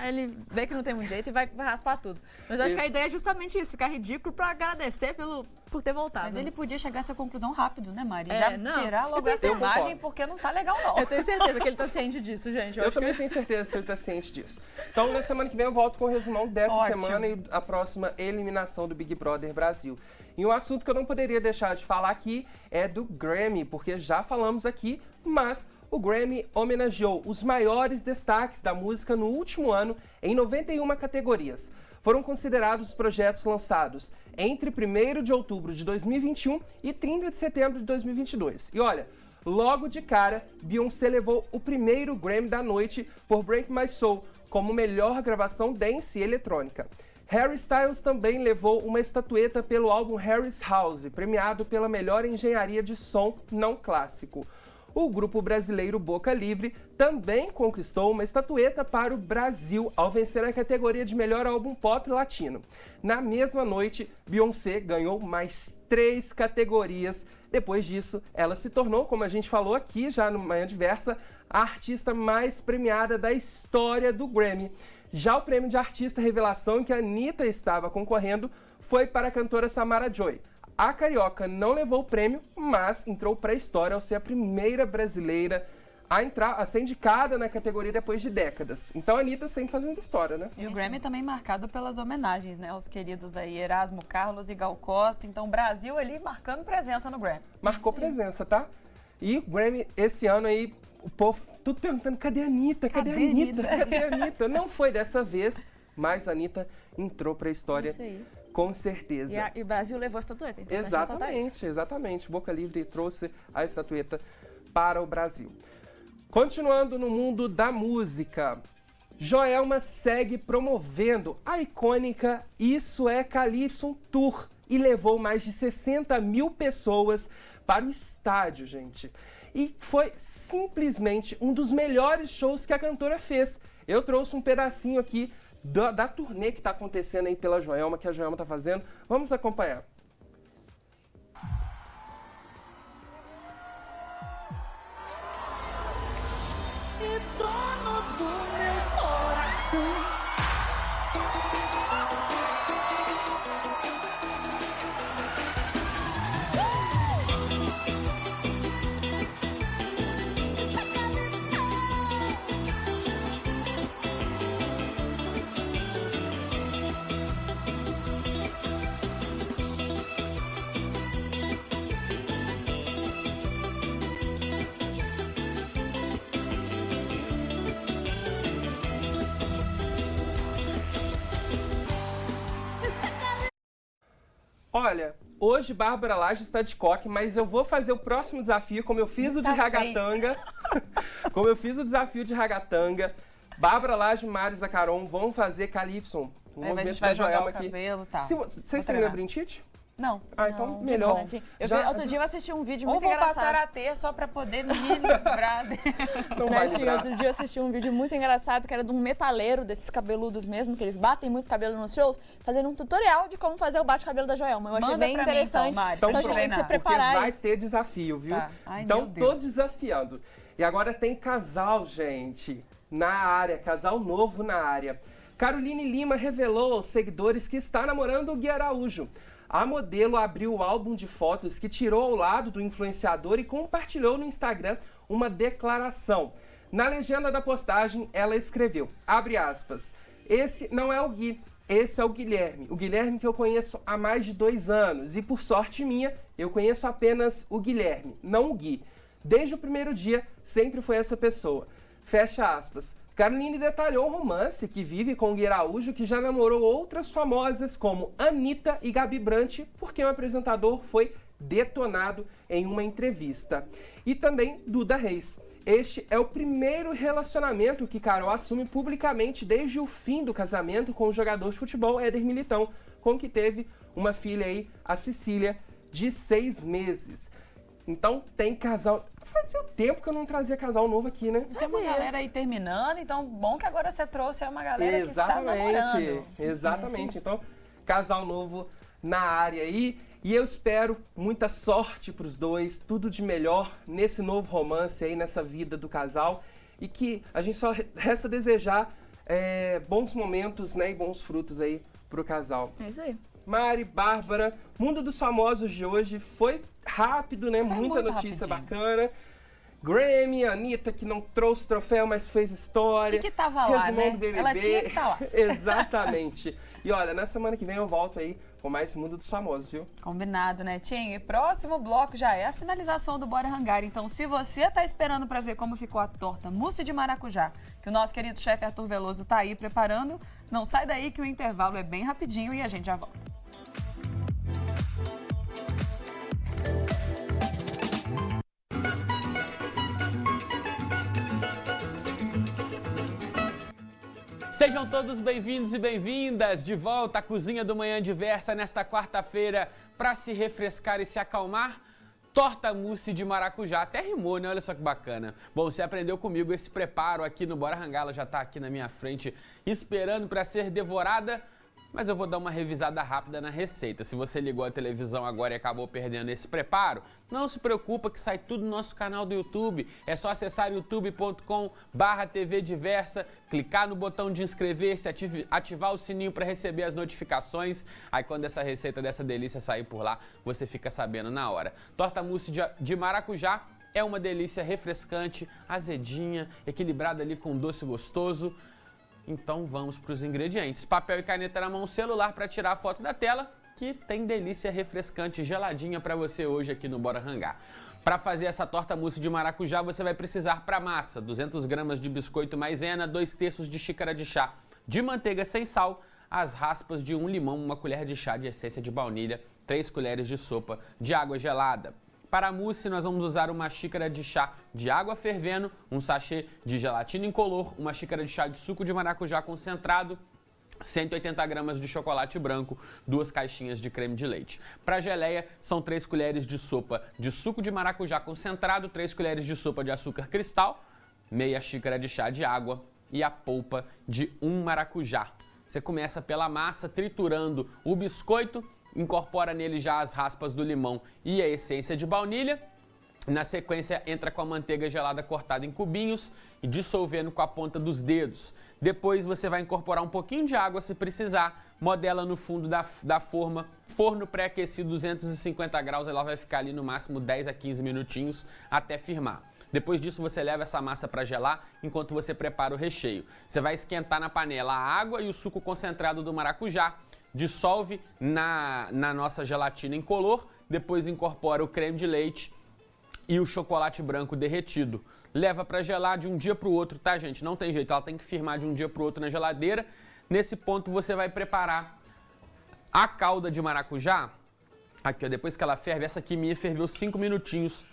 ele vê que não tem muito jeito e vai raspar tudo. Mas eu acho que a ideia é justamente isso, ficar ridículo pra agradecer por ter voltado. Mas ele podia chegar a essa conclusão rápido, né, Mari? Tirar logo essa imagem porque não tá legal, não. Eu tenho certeza que ele tá ciente disso, gente. Eu também tenho certeza que ele tá ciente disso. Então, na semana que vem eu volto com o resumão dessa semana e a próxima eliminação do Big Brother Brasil. E um assunto que eu não poderia deixar de falar aqui é do Grammy, porque já falamos aqui, mas o Grammy homenageou os maiores destaques da música no último ano em 91 categorias. Foram considerados os projetos lançados entre 1º de outubro de 2021 e 30 de setembro de 2022. E olha, logo de cara, Beyoncé levou o primeiro Grammy da noite por Break My Soul, como melhor gravação dance e eletrônica. Harry Styles também levou uma estatueta pelo álbum Harry's House, premiado pela melhor engenharia de som não clássico. O grupo brasileiro Boca Livre também conquistou uma estatueta para o Brasil ao vencer a categoria de melhor álbum pop latino. Na mesma noite, Beyoncé ganhou mais 3 categorias. Depois disso, ela se tornou, como a gente falou aqui já no Manhã Diversa, a artista mais premiada da história do Grammy. Já o prêmio de artista revelação em que a Anitta estava concorrendo foi para a cantora Samara Joy. A carioca não levou o prêmio, mas entrou para a história ao ser a primeira brasileira a ser indicada na categoria depois de décadas. Então a Anitta sempre fazendo história, né? E o Grammy também marcado pelas homenagens, né? Os queridos aí Erasmo Carlos e Gal Costa. Então o Brasil ali marcando presença no Grammy. Marcou presença, tá? E o Grammy esse ano aí, o povo tudo perguntando, cadê a Anitta? Cadê a Anitta? Cadê a Anitta? Não foi dessa vez, mas a Anitta entrou para a história. Isso aí. Com certeza. E o Brasil levou a estatueta. Então Exatamente. Boca Livre trouxe a estatueta para o Brasil. Continuando no mundo da música, Joelma segue promovendo a icônica Isso é Calypso Tour e levou mais de 60 mil pessoas para o estádio, gente. E foi simplesmente um dos melhores shows que a cantora fez. Eu trouxe um pedacinho aqui da turnê que está acontecendo aí pela Joelma, que a Joelma está fazendo. Vamos acompanhar. dono do meu coração. Olha, hoje Bárbara Lage está de coque, mas eu vou fazer o próximo desafio, como eu fiz o de ragatanga. Como eu fiz o desafio de ragatanga. Bárbara Lage e Mário Zacaron vão fazer calypso. A gente vai jogar o cabelo, tá. Vocês têm labirintite? Não. Ah, então melhor. Outro dia eu assisti um vídeo muito engraçado. Ou vou engraçado. passar a ter só pra poder me livrar. Não vai Outro dia eu assisti um vídeo muito engraçado que era de um metaleiro, desses cabeludos mesmo, que eles batem muito cabelo nos shows, fazendo um tutorial de como fazer o bate-cabelo da Joelma. Eu achei Manda bem pra mim, interessante. então, Mari, Então a gente tem que se porque preparar. vai ter desafio, viu? Tá. Ai, então meu tô Deus. desafiando. E agora tem casal, gente, na área, casal novo na área. Caroline Lima revelou aos seguidores que está namorando o Gui Araújo. A modelo abriu o álbum de fotos que tirou ao lado do influenciador e compartilhou no Instagram uma declaração. Na legenda da postagem, ela escreveu, abre aspas, esse não é o Gui, esse é o Guilherme que eu conheço há mais de 2 anos e por sorte minha, eu conheço apenas o Guilherme, não o Gui. Desde o primeiro dia, sempre foi essa pessoa. Fecha aspas. Caroline detalhou o romance que vive com o Gui Araújo, que já namorou outras famosas como Anitta e Gabi Brant, porque o apresentador foi detonado em uma entrevista. E também Duda Reis. Este é o primeiro relacionamento que Carol assume publicamente desde o fim do casamento com o jogador de futebol Éder Militão, com que teve uma filha aí, a Cecília, de 6 meses. Então tem casal... Fazia tempo que eu não trazia casal novo aqui, né? Tem uma galera aí terminando, então bom que agora você trouxe uma galera que está namorando. Exatamente. Então, casal novo na área aí. E eu espero muita sorte para os dois, tudo de melhor nesse novo romance aí, nessa vida do casal. E que a gente só resta desejar bons momentos, né, e bons frutos aí pro casal. É isso aí. Mari, Bárbara, Mundo dos Famosos de hoje foi rápido, né? Muita notícia bacana. Grammy, Anitta, que não trouxe troféu, mas fez história. Que tava lá, Resumão né? do BBB. Ela tinha que estar lá. Exatamente. E olha, na semana que vem eu volto aí com mais Mundo dos Famosos, viu? Combinado, né, Tim? E próximo bloco já é a finalização do Bora Hangar. Então, se você tá esperando para ver como ficou a torta mousse de maracujá, que o nosso querido chefe Arthur Veloso tá aí preparando, não sai daí que o intervalo é bem rapidinho e a gente já volta. Sejam todos bem-vindos e bem-vindas de volta à Cozinha do Manhã Diversa nesta quarta-feira para se refrescar e se acalmar. Torta mousse de maracujá, até rimou, né? Olha só que bacana. Bom, você aprendeu comigo esse preparo aqui no Bora Hangar, ela já está aqui na minha frente esperando para ser devorada. Mas eu vou dar uma revisada rápida na receita. Se você ligou a televisão agora e acabou perdendo esse preparo, não se preocupa que sai tudo no nosso canal do YouTube. É só acessar youtube.com/TV Diversa, clicar no botão de inscrever-se, ativar o sininho para receber as notificações. Aí quando essa receita dessa delícia sair por lá, você fica sabendo na hora. Torta mousse de maracujá é uma delícia refrescante, azedinha, equilibrada ali com doce gostoso. Então vamos para os ingredientes. Papel e caneta na mão, celular para tirar a foto da tela, que tem delícia refrescante geladinha para você hoje aqui no Bora Hangar. Para fazer essa torta mousse de maracujá, você vai precisar para massa 200 gramas de biscoito maisena, 2/3 de xícara de chá de manteiga sem sal, as raspas de 1 limão, 1 colher de chá de essência de baunilha, 3 colheres de sopa de água gelada. Para a mousse, nós vamos usar 1 xícara de chá de água fervendo, 1 sachê de gelatina incolor, 1 xícara de chá de suco de maracujá concentrado, 180 gramas de chocolate branco, 2 caixinhas de creme de leite. Para a geleia, são 3 colheres de sopa de suco de maracujá concentrado, 3 colheres de sopa de açúcar cristal, meia xícara de chá de água e a polpa de 1 maracujá. Você começa pela massa, triturando o biscoito, incorpora nele já as raspas do limão e a essência de baunilha. Na sequência, entra com a manteiga gelada cortada em cubinhos e dissolvendo com a ponta dos dedos. Depois você vai incorporar um pouquinho de água se precisar, modela no fundo da forma, forno pré-aquecido 250 graus, ela vai ficar ali no máximo 10 a 15 minutinhos até firmar. Depois disso você leva essa massa para gelar enquanto você prepara o recheio. Você vai esquentar na panela a água e o suco concentrado do maracujá, dissolve na nossa gelatina incolor, depois incorpora o creme de leite e o chocolate branco derretido. Leva para gelar de um dia para o outro, tá, gente? Não tem jeito, ela tem que firmar de um dia para o outro na geladeira. Nesse ponto você vai preparar a calda de maracujá. Aqui, ó, depois que ela ferve, essa aqui minha ferveu 5 minutinhos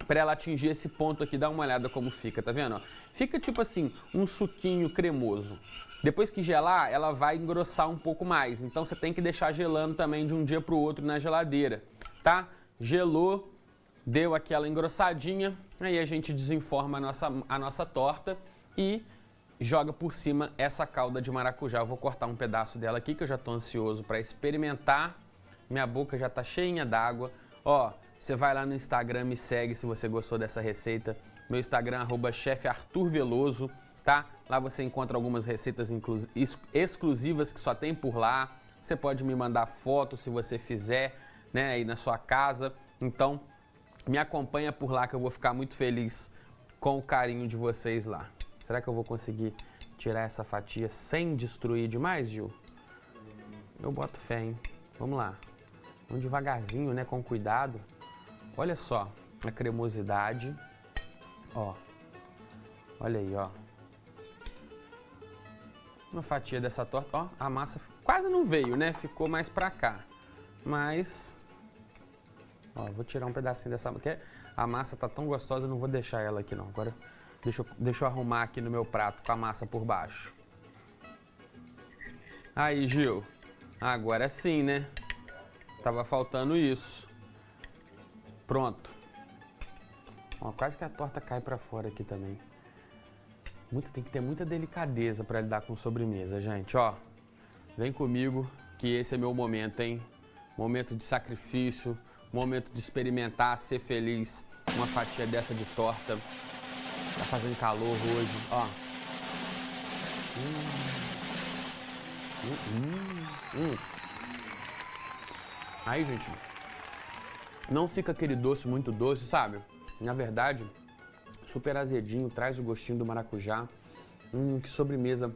para ela atingir esse ponto aqui. Dá uma olhada como fica, tá vendo? Ó? Fica tipo assim, um suquinho cremoso. Depois que gelar, ela vai engrossar um pouco mais. Então você tem que deixar gelando também de um dia para o outro na geladeira, tá? Gelou, deu aquela engrossadinha, aí a gente desenforma a nossa torta e joga por cima essa calda de maracujá. Eu vou cortar um pedaço dela aqui, que eu já tô ansioso para experimentar. Minha boca já tá cheinha d'água. Ó, você vai lá no Instagram, me segue se você gostou dessa receita. Meu Instagram, @chefarturveloso, tá? Lá você encontra algumas receitas exclusivas que só tem por lá. Você pode me mandar foto se você fizer, né, aí na sua casa. Então, me acompanha por lá que eu vou ficar muito feliz com o carinho de vocês lá. Será que eu vou conseguir tirar essa fatia sem destruir demais, Gil? Eu boto fé, hein? Vamos lá. Vamos devagarzinho, né? Com cuidado. Olha só a cremosidade. Ó. Olha aí, ó. Uma fatia dessa torta. Ó, a massa quase não veio, né? Ficou mais pra cá. Mas... Ó, vou tirar um pedacinho dessa, porque a massa tá tão gostosa, eu não vou deixar ela aqui não. Agora deixa eu arrumar aqui no meu prato com a massa por baixo. Aí, Gil. Agora sim, né? Tava faltando isso. Pronto. Ó, quase que a torta cai pra fora aqui também. Tem que ter muita delicadeza pra lidar com sobremesa, gente. Ó, vem comigo que esse é meu momento, hein? Momento de sacrifício. Momento de experimentar, ser feliz. Uma fatia dessa de torta. Tá fazendo calor hoje, ó. Aí, gente, não fica aquele doce muito doce, sabe? Na verdade, super azedinho, traz o gostinho do maracujá. Que sobremesa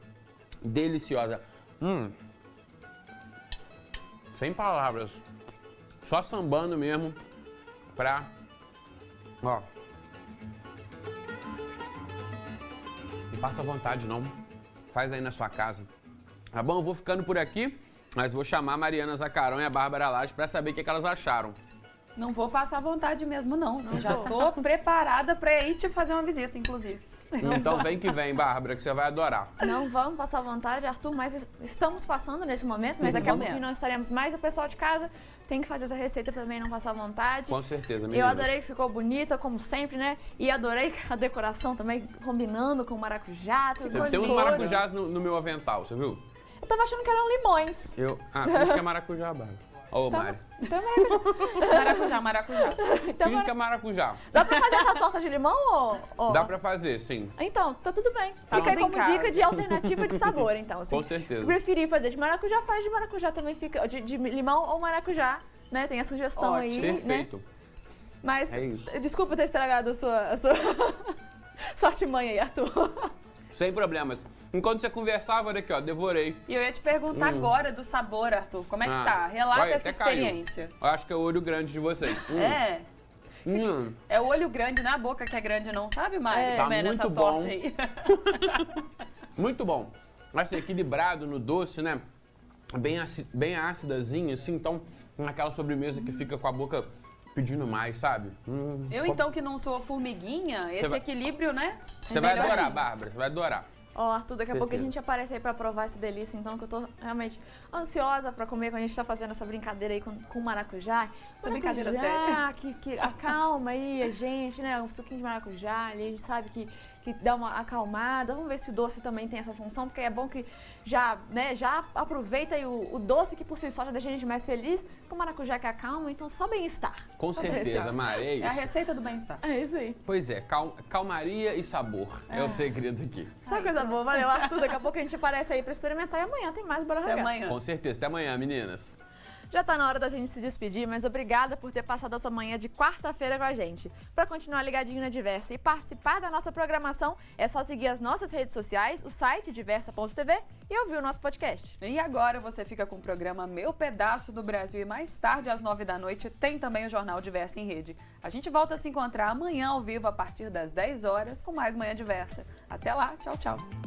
deliciosa. Sem palavras. Só sambando mesmo pra... Ó. Não passa vontade, não. Faz aí na sua casa. Tá bom? Eu vou ficando por aqui, mas vou chamar a Mariana Zacarão e a Bárbara Lage pra saber o que elas acharam. Não vou passar vontade mesmo, não. Já tô preparada pra ir te fazer uma visita, inclusive. Então vem que vem, Bárbara, que você vai adorar. Não vamos passar vontade, Arthur, mas estamos passando nesse momento, mas daqui a pouquinho nós estaremos mais. O pessoal de casa tem que fazer essa receita também, não passar vontade. Com certeza, meninas. Eu adorei, ficou bonita, como sempre, né? E adorei a decoração também, combinando com maracujá. Você tem uns maracujás no meu avental, você viu? Eu tava achando que eram limões. Finge que é maracujá, Bárbara. Ô, Mari. Então é maracujá. Finge que é maracujá. Dá pra fazer essa torta de limão ou... Dá pra fazer, sim. Então, tá tudo bem. Fica aí como dica de alternativa de sabor, então. Assim, com certeza. Preferir fazer de maracujá, faz de maracujá também fica. De limão ou maracujá, né? Tem a sugestão aí, perfeito. Né? Mas, é isso. Desculpa ter estragado a sua sorte mãe aí, Arthur. Sem problemas. Enquanto você conversava, olha aqui, ó, devorei. E eu ia te perguntar agora do sabor, Arthur. Como é que tá? Relata essa experiência. Eu acho que é o olho grande de vocês. É? É o olho grande na boca que é grande, não sabe, Mari? Tá muito bom. Aí. Muito bom. Assim, equilibrado no doce, né? Bem ácidazinho, assim. Então, aquela sobremesa que fica com a boca pedindo mais, sabe? Eu, então, que não sou formiguinha, esse equilíbrio, né? Você vai adorar, Bárbara. Você vai adorar. Ó, Arthur, daqui a pouco a gente aparece aí pra provar essa delícia, então, que eu tô realmente ansiosa pra comer quando a gente tá fazendo essa brincadeira aí com maracujá. Essa brincadeira séria. Que acalma aí a gente, né? Um suquinho de maracujá ali, a gente sabe que que dá uma acalmada. Vamos ver se o doce também tem essa função, porque é bom que já aproveita aí o doce, que por si só já deixa a gente mais feliz, com o maracujá que acalma, então só bem-estar. Com certeza, Mari, é É a isso. receita do bem-estar. É isso aí. Pois é, calmaria e sabor é o segredo aqui. Só coisa boa. Valeu, Arthur. Daqui a pouco a gente aparece aí pra experimentar e amanhã tem mais Bora Até Rangar. amanhã. Com certeza. Até amanhã, meninas. Já tá na hora da gente se despedir, mas obrigada por ter passado a sua manhã de quarta-feira com a gente. Para continuar ligadinho na Diversa e participar da nossa programação, é só seguir as nossas redes sociais, o site diversa.tv e ouvir o nosso podcast. E agora você fica com o programa Meu Pedaço do Brasil e mais tarde, às 9 da noite, tem também o Jornal Diversa em Rede. A gente volta a se encontrar amanhã ao vivo a partir das 10 horas com mais Manhã Diversa. Até lá, tchau, tchau.